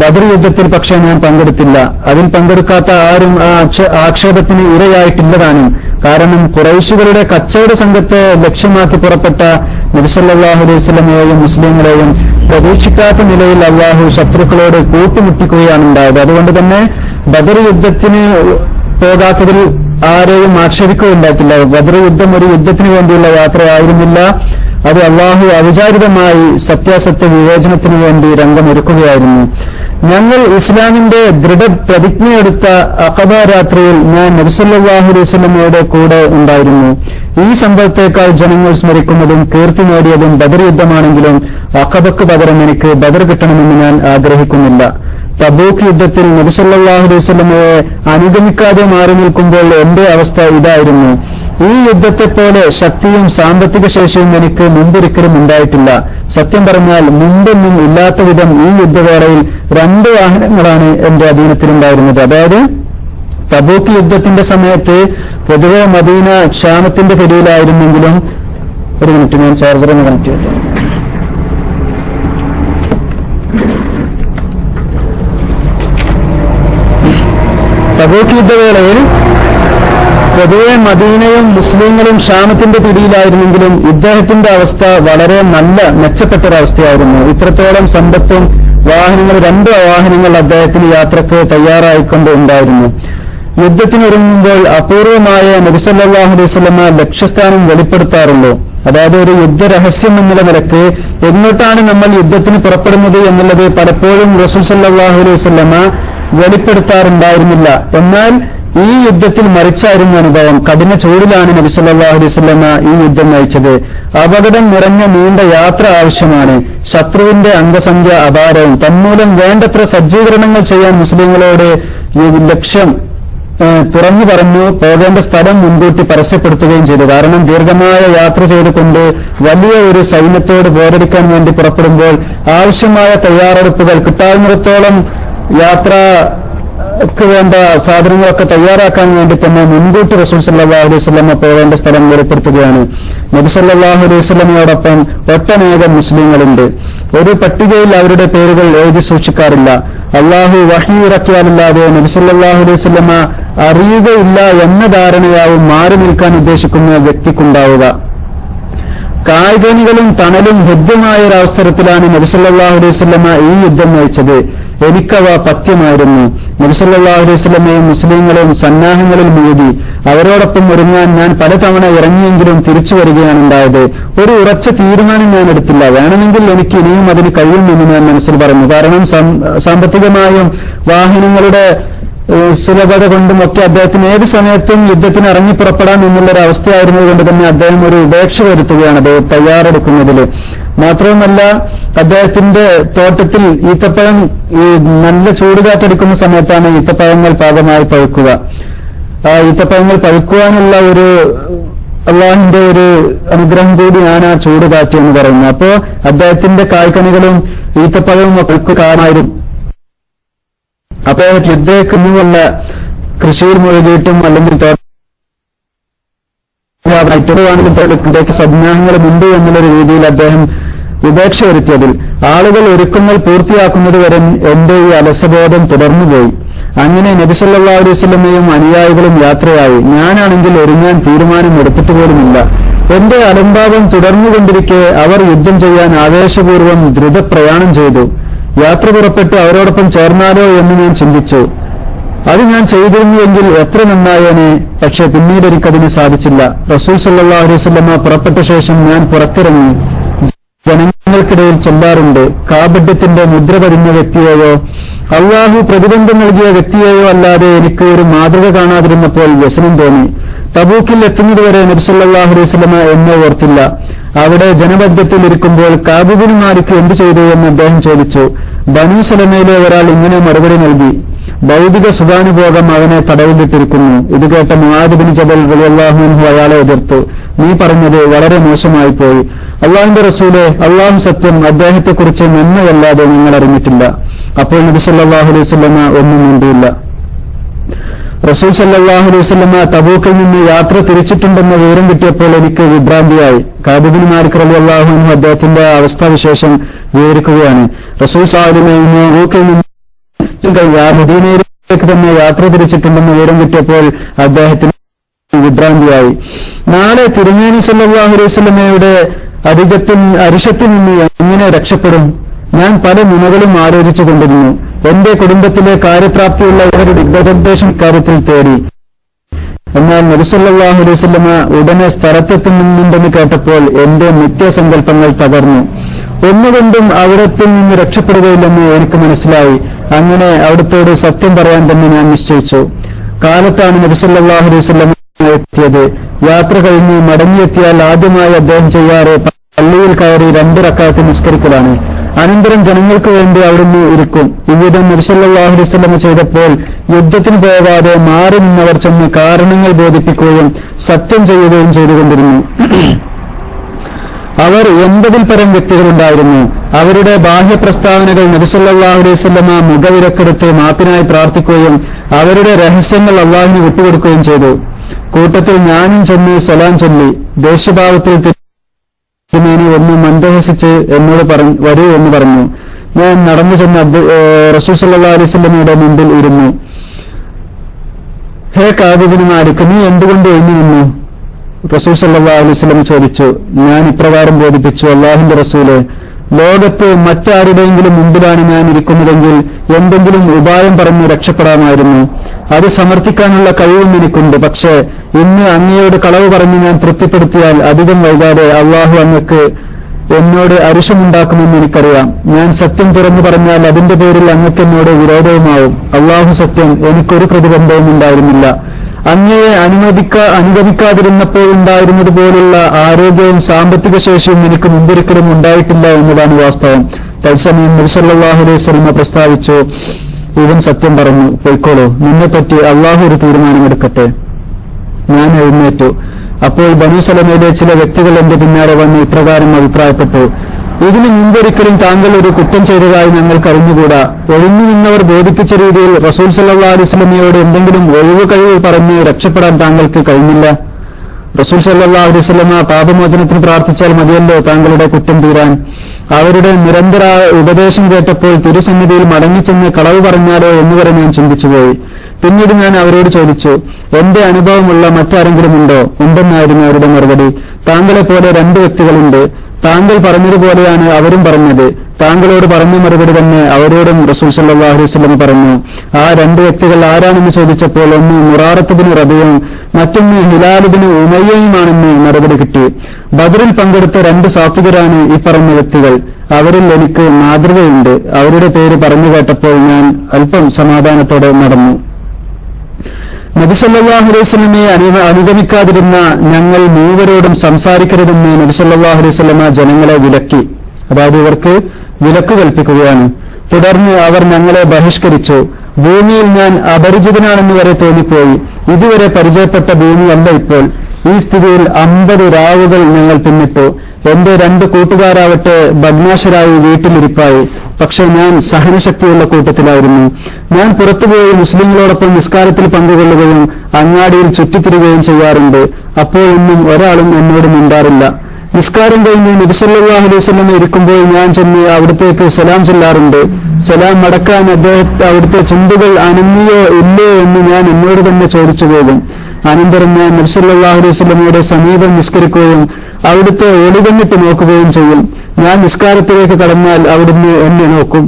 ബദർ യുദ്ധത്തിൽ പക്ഷേ ഞാൻ പങ്കെടുത്തില്ല. അതിൽ പങ്കെടുക്കാത്ത ആരും ആ ആക്ഷേപത്തിന് ഇരയായിട്ടില്ലതാനും. കാരണം ഖുറൈശികളുടെ കച്ചവട സംഘത്തെ ലക്ഷ്യമാക്കി പുറപ്പെട്ട നബി സല്ലല്ലാഹു അലൈഹി വസല്ലമയെയും മുസ്ലിങ്ങളെയും പ്രതീക്ഷിക്കാത്ത നിലയിൽ അല്ലാഹു ശത്രുക്കളോട് കൂട്ടിമുട്ടിക്കുകയാണ് ഉണ്ടായത്. അതുകൊണ്ട് തന്നെ ബദർ യുദ്ധത്തിന് പോകാത്തതിൽ ആരെയും ആക്ഷേപിക്കുകയുണ്ടായിട്ടില്ല. ബദർ യുദ്ധം ഒരു യുദ്ധത്തിന് വേണ്ടിയുള്ള യാത്രയായിരുന്നില്ല. അത് അല്ലാഹു അവിചാരിതമായി സത്യാസത്യ വിവേചനത്തിനു വേണ്ടി രംഗമൊരുക്കുകയായിരുന്നു. ഞങ്ങൾ ഇസ്ലാമിന്റെ ദൃഢപ്രതിജ്ഞയെടുത്ത അഖബ രാത്രിയിൽ ഞാൻ നബി സല്ലല്ലാഹു അലൈഹി വസല്ലമയുടെ കൂടെ ഉണ്ടായിരുന്നു. ഈ സംഭവത്തേക്കാൾ ജനങ്ങൾ സ്മരിക്കുന്നതും കീർത്തി നേടിയതും ബദർ യുദ്ധമാണെങ്കിലും അഖബക്ക് പകരം എനിക്ക് ബദർ കിട്ടണമെന്ന് ഞാൻ ആഗ്രഹിക്കുന്നില്ല. തബൂക്ക് യുദ്ധത്തിൽ നബി സല്ലല്ലാഹു അലൈഹി വസല്ലമയെ അനുഗമിക്കാതെ മാറി നിൽക്കുമ്പോൾ എന്റെ അവസ്ഥ ഇതായിരുന്നു. ഈ യുദ്ധത്തെപ്പോലെ ശക്തിയും സാമ്പത്തിക ശേഷിയും എനിക്ക് മുമ്പൊരിക്കലും ഉണ്ടായിട്ടില്ല. സത്യം പറഞ്ഞാൽ മുമ്പൊന്നും ഇല്ലാത്ത വിധം ഈ യുദ്ധവേളയിൽ 2 വാഹനങ്ങളാണ് എന്റെ അധീനത്തിലുണ്ടായിരുന്നത്. അതായത് തബൂക്ക് യുദ്ധത്തിന്റെ സമയത്ത് പൊതുവെ മദീന ക്ഷാമത്തിന്റെ പിടിയിലായിരുന്നെങ്കിലും, ഒരു മിനിറ്റ് ഞാൻ ചാർജറൊന്ന് കണക്ട് ചെയ്തു. തബൂക്ക് യുദ്ധവേളയിൽ പൊതുവെ മദീനയും മുസ്ലിങ്ങളും ക്ഷാമത്തിന്റെ പിടിയിലായിരുന്നെങ്കിലും ഇദ്ദേഹത്തിന്റെ അവസ്ഥ വളരെ നല്ല മെച്ചപ്പെട്ടൊരവസ്ഥയായിരുന്നു. ഇത്രത്തോളം സമ്പത്തും വാഹനങ്ങൾ 2 വാഹനങ്ങൾ അദ്ദേഹത്തിന് യാത്രക്ക് തയ്യാറായിക്കൊണ്ട് ഉണ്ടായിരുന്നു. യുദ്ധത്തിനൊരുങ്ങുമ്പോൾ അപൂർവമായ നബി സല്ലല്ലാഹു അലൈഹി വസല്ലമ ലക്ഷ്യസ്ഥാനം വെളിപ്പെടുത്താറുള്ളൂ. അതായത് ഒരു യുദ്ധരഹസ്യം എന്നുള്ള നിലക്ക് എങ്ങോട്ടാണ് നമ്മൾ യുദ്ധത്തിന് പുറപ്പെടുന്നത് എന്നുള്ളത് പലപ്പോഴും റസൂൽ സല്ലല്ലാഹു അലൈഹി വസല്ലമ വെളിപ്പെടുത്താറുണ്ടായിരുന്നില്ല. എന്നാൽ ഈ യുദ്ധത്തിൽ മരിച്ചായിരുന്ന അനുഭവം. കഠിന ചൂടിലാണ് നബി സല്ലല്ലാഹു അലൈഹി വസല്ലമ ഈ യുദ്ധം നയിച്ചത്. അപകടം നിറഞ്ഞ നീണ്ട യാത്ര ആവശ്യമാണ്. ശത്രുവിന്റെ അംഗസംഖ്യ അപാരവും. തന്മൂലം വേണ്ടത്ര സജ്ജീകരണങ്ങൾ ചെയ്യാൻ മുസ്ലിങ്ങളോട് ലക്ഷ്യം തുറന്നു പറഞ്ഞു പോകേണ്ട സ്ഥലം മുൻകൂട്ടി പരസ്യപ്പെടുത്തുകയും ചെയ്തു. കാരണം ദീർഘമായ യാത്ര ചെയ്തുകൊണ്ട് വലിയ ഒരു സൈന്യത്തോട് പോരടിക്കാൻ വേണ്ടി പുറപ്പെടുമ്പോൾ ആവശ്യമായ തയ്യാറെടുപ്പുകൾ കിട്ടാവുന്നിടത്തോളം യാത്രക്ക് വേണ്ട സാധനങ്ങളൊക്കെ തയ്യാറാക്കാൻ വേണ്ടി തന്നെ മുൻകൂട്ടി റസൂൽ സല്ലല്ലാഹു അലൈഹി വസല്ലമ പോകേണ്ട സ്ഥലം വെളിപ്പെടുത്തുകയാണ്. നബി സല്ലല്ലാഹു അലൈഹി വസല്ലമയോടൊപ്പം ഒട്ടനേകം മുസ്ലിങ്ങളുണ്ട്. ഒരു പട്ടികയിൽ അവരുടെ പേരുകൾ എഴുതി സൂക്ഷിക്കാറില്ല. അള്ളാഹു വഹി ഇറക്കിയാലല്ലാതെ നബി സല്ലല്ലാഹു അലൈഹി വസല്ലമ അറിയുകയില്ല എന്ന ധാരണയാവും മാറി നിൽക്കാൻ ഉദ്ദേശിക്കുന്ന വ്യക്തിക്കുണ്ടാവുക. കായികനികളും തണലും ഹൃദ്യമായ ഒരവസരത്തിലാണ് നബി സല്ലല്ലാഹു അലൈഹി വസല്ലമ ഈ യുദ്ധം നയിച്ചത്. എനിക്കവ പഥ്യമായിരുന്നു. നബി സല്ലല്ലാഹു അലൈഹി വസല്ലമയും മുസ്ലിങ്ങളും സന്നാഹങ്ങളിൽ മുഴുകി. അവരോടൊപ്പം ഒരുങ്ങാൻ ഞാൻ പലതവണ ഇറങ്ങിയെങ്കിലും തിരിച്ചു വരികയാണ് ഉണ്ടായത്. ഒരു ഉറച്ച തീരുമാനം ഞാൻ എടുത്തില്ല. വേണമെങ്കിൽ എനിക്ക് ഇനിയും അതിന് കഴിയുമെന്ന് ഞാൻ മനസ്സിൽ പറഞ്ഞു. കാരണം സാമ്പത്തികമായും വാഹനങ്ങളുടെ സുലഭത കൊണ്ടുമൊക്കെ അദ്ദേഹത്തിന് ഏത് സമയത്തും യുദ്ധത്തിന് ഇറങ്ങിപ്പുറപ്പെടാം എന്നുള്ളൊരു അവസ്ഥയായിരുന്നതുകൊണ്ട് തന്നെ അദ്ദേഹം ഒരു ഉപേക്ഷ വരുത്തുകയാണ് അത് തയ്യാറെടുക്കുന്നതിൽ. മാത്രവുമല്ല, അദ്ദേഹത്തിന്റെ തോട്ടത്തിൽ ഈത്തപ്പഴം നല്ല ചൂടുകാറ്റടിക്കുന്ന സമയത്താണ് ഈത്തപ്പഴങ്ങൾ പാകമായി പഴുക്കുക. ആ ഈത്തപ്പഴങ്ങൾ പഴുക്കുവാനുള്ള ഒരു അള്ളാഹിന്റെ ഒരു അനുഗ്രഹം കൂടിയാണ് ആ ചൂടുകാറ്റ് എന്ന് പറയുന്നത്. അപ്പോ അദ്ദേഹത്തിന്റെ കായ്ക്കനികളും ഈത്തപ്പഴവും പഴുക്കാനായിരുന്നു. അപ്പോ യുദ്ധക്കുമുള്ള കൃഷിയിൽ മുഴുകിയിട്ടും അല്ലെങ്കിൽ തോട്ടത്തിലേക്ക് സന്നാഹങ്ങളുമുണ്ട് എന്നുള്ളൊരു രീതിയിൽ അദ്ദേഹം ഉപേക്ഷ വരുത്തിയതിൽ ആളുകൾ ഒരുക്കങ്ങൾ പൂർത്തിയാക്കുന്നതുവരെ എന്റെ ഈ അലസബോധം തുടർന്നുപോയി. അങ്ങനെ നബി സല്ലല്ലാഹു അലൈഹി വസല്ലമയും അനുയായികളും യാത്രയായി. ഞാനാണെങ്കിൽ ഒരുങ്ങാൻ തീരുമാനം എടുത്തിട്ട് പോലുമില്ല. എന്റെ അലംഭാവം തുടർന്നുകൊണ്ടിരിക്കെ അവർ യുദ്ധം ചെയ്യാൻ ആവേശപൂർവ്വം ദ്രുതപ്രയാണം ചെയ്തു. യാത്ര പുറപ്പെട്ട് അവരോടൊപ്പം ചേർന്നാലോ എന്ന് ഞാൻ ചിന്തിച്ചു. അത് ഞാൻ ചെയ്തിരുന്നുവെങ്കിൽ എത്ര നന്നായേനെ. പക്ഷെ പിന്നീട് എനിക്കതിന് സാധിച്ചില്ല. റസൂൽ സല്ലല്ലാഹു അലൈഹി വസല്ലമ പുറപ്പെട്ട ശേഷം ഞാൻ പുറത്തിറങ്ങി ജനങ്ങൾക്കിടയിൽ ചെല്ലാറുണ്ട്. കാപഢ്യത്തിന്റെ മുദ്ര പതിഞ്ഞ വ്യക്തിയെയോ അള്ളാഹു പ്രതിബന്ധം നൽകിയ വ്യക്തിയെയോ അല്ലാതെ എനിക്ക് ഒരു മാതൃക കാണാതിരുന്നപ്പോൾ വ്യസനം തോന്നി. തബൂക്കിൽ എത്തുന്നതുവരെ നബി സല്ലല്ലാഹു അലൈഹി വസല്ലമ എന്നെ ഓർത്തില്ല. അവിടെ ജനബദ്ധത്തിൽ ഇരിക്കുമ്പോൾ കഅബ് ഇബ്നു മാലിക് എന്തു ചെയ്തു എന്ന് അദ്ദേഹം ചോദിച്ചു. ബനൂ സലമയിലെ ഒരാൾ ഇങ്ങനെ മറുപടി നൽകി: ഭൗതിക സുഖാനുഭോഗം അവനെ തടവിലിട്ടിരിക്കുന്നു. ഇത് കേട്ട മുആദ് ബിൻ ജബൽ റളിയല്ലാഹു അൻഹു അയാളെ എതിർത്തു. നീ പറഞ്ഞത് വളരെ മോശമായി പോയി. അള്ളാഹുവിന്റെ റസൂലെ, അള്ളാഹു സത്യം, അദ്ദേഹത്തെക്കുറിച്ച് നന്മയല്ലാതെ നിങ്ങൾ അറിഞ്ഞിട്ടില്ല. അപ്പോൾ നബി സല്ലല്ലാഹു അലൈഹി വസല്ലമ ഒന്നും മിണ്ടിയില്ല. റസൂൽ സല്ലല്ലാഹു അലൈഹി വസല്ലമ തബൂക്കിൽ നിന്ന് യാത്ര തിരിച്ചിട്ടുണ്ടെന്ന വിവരം കിട്ടിയപ്പോൾ എനിക്ക് വിഭ്രാന്തിയായി. കഅബ് ഇബ്നു മാലിക് റളിയല്ലാഹു അൻഹു അദ്ദേഹത്തിന്റെ അവസ്ഥാവിശേഷം വിവരിക്കുകയാണ്. റസൂൽ സല്ലല്ലാഹു അലൈഹി വസല്ലമ തബൂക്കിൽ നിന്ന് മദീനയിലേക്ക് തന്നെ യാത്ര തിരിച്ചിട്ടുണ്ടെന്ന് വിവരം കിട്ടിയപ്പോൾ അദ്ദേഹത്തിന് വിഭ്രാന്തിയായി. നാളെ തിരുമേനി സല്ലല്ലാഹു അലൈഹി വസല്ലമയുടെ അരിശത്തിൽ നിന്ന് എങ്ങനെ രക്ഷപ്പെടും? ഞാൻ പല നുണകളും ആലോചിച്ചുകൊണ്ടിരുന്നു. എന്റെ കുടുംബത്തിലെ കാര്യപ്രാപ്തിയുള്ളവരുടെ ദിഗ്നിർദ്ദേശം കാര്യത്തിൽ തേടി. എന്നാൽ നബി സല്ലല്ലാഹു അലൈഹി വസല്ലമ ഉടനെ സ്ഥലത്തെത്തുന്നുണ്ടെന്ന് കേട്ടപ്പോൾ എന്റെ നിത്യസങ്കല്പങ്ങൾ തകർന്നു. ഒന്നുകൊണ്ടും അവിടത്തിൽ നിന്ന് രക്ഷപ്പെടുകയില്ലെന്ന് എനിക്ക് മനസ്സിലായി. അങ്ങനെ അവിടത്തോട് സത്യം പറയാൻ തന്നെ ഞാൻ നിശ്ചയിച്ചു. കാലത്താണ് നബി സല്ലല്ലാഹു അലൈഹി വസല്ലമ എത്തിയത്. യാത്ര കഴിഞ്ഞ് മടങ്ങിയെത്തിയാൽ ആദ്യമായി അദ്ദേഹം ചെയ്യാറ് പള്ളിയിൽ കയറി 2 റക്അത്ത് നിസ്കരിക്കലാണ്. അനന്തരം ജനങ്ങൾക്ക് വേണ്ടി അവിടുന്ന് ഇരിക്കും. ഇവിധം നബി സല്ലല്ലാഹു അലൈഹി വസല്ലം ചെയ്തപ്പോൾ യുദ്ധത്തിന് പോകാതെ മാറി നിന്നവർ ചെന്ന് കാരണങ്ങൾ ബോധിപ്പിക്കുകയും സത്യം ചെയ്യുകയും ചെയ്തുകൊണ്ടിരുന്നു. അവർ 80-ൽ പരം വ്യക്തികളുണ്ടായിരുന്നു. അവരുടെ ബാഹ്യ പ്രസ്താവനകൾ നബി സല്ലല്ലാഹു അലൈഹി വസല്ലം മുഖവിലക്കെടുത്ത് മാപ്പിനായി പ്രാർത്ഥിക്കുകയും അവരുടെ രഹസ്യങ്ങൾ അള്ളാഹുവിന് വിട്ടുകൊടുക്കുകയും ചെയ്തു. കൂട്ടത്തിൽ ഞാനും ചെന്ന് സലാം ചൊല്ലി. ദേഷ്യഭാവത്തിൽ തിരുമേനി ഒന്ന് മന്ദഹസിച്ച് എന്നോട് വരൂ എന്ന് പറഞ്ഞു. ഞാൻ നടന്നു ചെന്ന് റസൂൽ സല്ലല്ലാഹു അലൈഹി വസല്ലമയുടെ മുമ്പിൽ ഇരുന്നു. ഹേ കഅബ് ഇബ്നു മാലിക്, നീ എന്തുകൊണ്ട് എഴുതി നിന്നു? റസൂൽ സല്ലല്ലാഹു അലൈഹി വസല്ലം ചോദിച്ചു. ഞാൻ ഇപ്രകാരം ബോധിപ്പിച്ചു, അല്ലാഹുവിന്റെ റസൂലെ, ലോകത്ത് മറ്റാരുടെയെങ്കിലും മുമ്പിലാണ് ഞാൻ ഇരിക്കുന്നതെങ്കിൽ എന്തെങ്കിലും ഉപായം പറഞ്ഞ് രക്ഷപ്പെടാമായിരുന്നു. അത് സമർത്ഥിക്കാനുള്ള കഴിവും എനിക്കുണ്ട്. പക്ഷേ ഇന്ന് അങ്ങയോട് കളവ് പറഞ്ഞ് ഞാൻ തൃപ്തിപ്പെടുത്തിയാൽ അധികം വൈകാതെ അള്ളാഹു അങ്ങക്ക് എന്നോട് അരിശമുണ്ടാക്കുമെന്ന് എനിക്കറിയാം. ഞാൻ സത്യം തുറന്നു പറഞ്ഞാൽ അതിന്റെ പേരിൽ അങ്ങക്ക് എന്നോട് വിരോധവുമാവും. അള്ളാഹു സത്യം, എനിക്കൊരു പ്രതിബന്ധവും ഉണ്ടായിരുന്നില്ല. അങ്ങയെ അനുഗമിക്കാതിരുന്നപ്പോൾ ഉണ്ടായിരുന്നതുപോലുള്ള ആരോഗ്യവും സാമ്പത്തിക ശേഷിയും എനിക്ക് മുമ്പൊരിക്കലും ഉണ്ടായിട്ടില്ല എന്നതാണ് വാസ്തവം. തത്സമയം നബി സല്ലല്ലാഹു അലൈഹി വസല്ലം പ്രസ്താവിച്ചു, ഇവൻ സത്യം പറഞ്ഞു, പൊയ്ക്കോളൂ, നിന്നെപ്പറ്റി അള്ളാഹു ഒരു തീരുമാനമെടുക്കട്ടെ. ഞാൻ എഴുന്നേറ്റു. അപ്പോൾ ബനൂ സലമയിലെ ചില വ്യക്തികൾ എന്റെ പിന്നാലെ വന്ന് ഇപ്രകാരം അഭിപ്രായപ്പെട്ടു: ഇതിനു മുമ്പൊരിക്കലും താങ്കൾ ഒരു കുറ്റം ചെയ്തതായി ഞങ്ങൾക്ക് അറിഞ്ഞുകൂടാ. ഒഴിഞ്ഞു നിന്നവർ ബോധിപ്പിച്ച രീതിയിൽ റസൂൽ സല്ലല്ലാഹു അലൈഹി വസല്ലമയോട് എന്തെങ്കിലും ഒഴിവ് കഴിവ് പറഞ്ഞ് രക്ഷപ്പെടാൻ താങ്കൾക്ക് കഴിഞ്ഞില്ല. റസൂൽ സല്ലല്ലാഹു അലൈഹി വസല്ലമ പാപമോചനത്തിന് പ്രാർത്ഥിച്ചാൽ മതിയല്ലോ താങ്കളുടെ കുറ്റം തീരാൻ. അവരുടെ നിരന്തര ഉപദേശം കേട്ടപ്പോൾ തിരുസന്നിധിയിൽ മടങ്ങിച്ചെന്ന് കളവ് പറഞ്ഞാലോ എന്നുവരെ ഞാൻ ചിന്തിച്ചുപോയി. പിന്നീട് ഞാൻ അവരോട് ചോദിച്ചു, എന്റെ അനുഭവമുള്ള മറ്റാരെങ്കിലും ഉണ്ടോ? ഉണ്ടെന്നായിരുന്നു അവരുടെ മറുപടി. താങ്കളെപ്പോലെ 2 വ്യക്തികളുണ്ട്. താങ്കൾ പറഞ്ഞതുപോലെയാണ് അവരും പറഞ്ഞത്. താങ്കളോട് പറഞ്ഞ മറുപടി തന്നെ അവരോടും റസൂൽ സല്ലല്ലാഹു അലൈഹി വസല്ലം പറഞ്ഞു. ആ 2 വ്യക്തികൾ ആരാണെന്ന് ചോദിച്ചപ്പോൾ ഒന്ന് മുറാറത്ത് ബിൻ റബീഉം മറ്റൊന്ന് ഹിലാൽ ബിൻ ഉമയ്യയുമാണെന്ന് മറുപടി കിട്ടി. ബദറിൽ പങ്കെടുത്ത 2 സാത്വികരാണ് ഈ പറഞ്ഞ വ്യക്തികൾ. അവരിൽ എനിക്ക് മാതൃകയുണ്ട്. അവരുടെ പേര് പറഞ്ഞു കേട്ടപ്പോൾ ഞാൻ അല്പം സമാധാനത്തോടെ നടന്നു. നബി സല്ലല്ലാഹു അലൈഹി വസല്ലമയെ അനുഗമിക്കാതിരുന്ന ഞങ്ങൾ മൂവരോടും സംസാരിക്കരുതെന്ന് നബി സല്ലല്ലാഹു അലൈഹി വസല്ലമ ജനങ്ങളെ വിലക്കി. അതായത് ഇവർക്ക് വിലക്ക് കൽപ്പിക്കുകയാണ്. തുടർന്ന് അവർ ഞങ്ങളെ ബഹിഷ്കരിച്ചു. ഭൂമിയിൽ ഞാൻ അപരിചിതനാണെന്ന് വരെ തോന്നിപ്പോയി. ഇതുവരെ പരിചയപ്പെട്ട ഭൂമിയല്ല ഇപ്പോൾ. ഈ സ്ഥിതിയിൽ 50 രാവുകൾ ഞങ്ങൾ പിന്നിട്ടു. എന്റെ 2 കൂട്ടുകാരാവട്ടെ ഭഗ്നാശരായി വീട്ടിലിരിപ്പായി. പക്ഷെ ഞാൻ സഹനശക്തിയുള്ള കൂട്ടത്തിലായിരുന്നു. ഞാൻ പുറത്തുപോയി മുസ്ലിങ്ങളോടൊപ്പം നിസ്കാരത്തിൽ പങ്കുകൊള്ളുകയും അങ്ങാടിയിൽ ചുറ്റിത്തിരികയും ചെയ്യാറുണ്ട്. അപ്പോഴൊന്നും ഒരാളും എന്നോട് മിണ്ടാറില്ല. നിസ്കാരം കഴിഞ്ഞ് നബി സല്ലല്ലാഹു അലൈഹി വസല്ലം ഇരിക്കുമ്പോൾ ഞാൻ ചെന്ന് അവിടത്തേക്ക് സലാം ചൊല്ലാറുണ്ട്. സലാം മടക്കാൻ അവിടുത്തെ ചുണ്ടുകൾ അനങ്ങിയോ ഇല്ലേ എന്ന് ഞാൻ എന്നോട് തന്നെ ചോദിച്ചു പോകും. അനന്തരം ഞാൻ നബി സല്ലല്ലാഹു അലൈഹി വസല്ലമയുടെ സമീപം നിസ്കരിക്കുകയും അവിടുത്തെ ഒളികണ്ണിട്ട് നോക്കുകയും ചെയ്യും. ഞാൻ നിസ്കാരത്തിലേക്ക് കടന്നാൽ അവിടുന്ന് എന്നെ നോക്കും.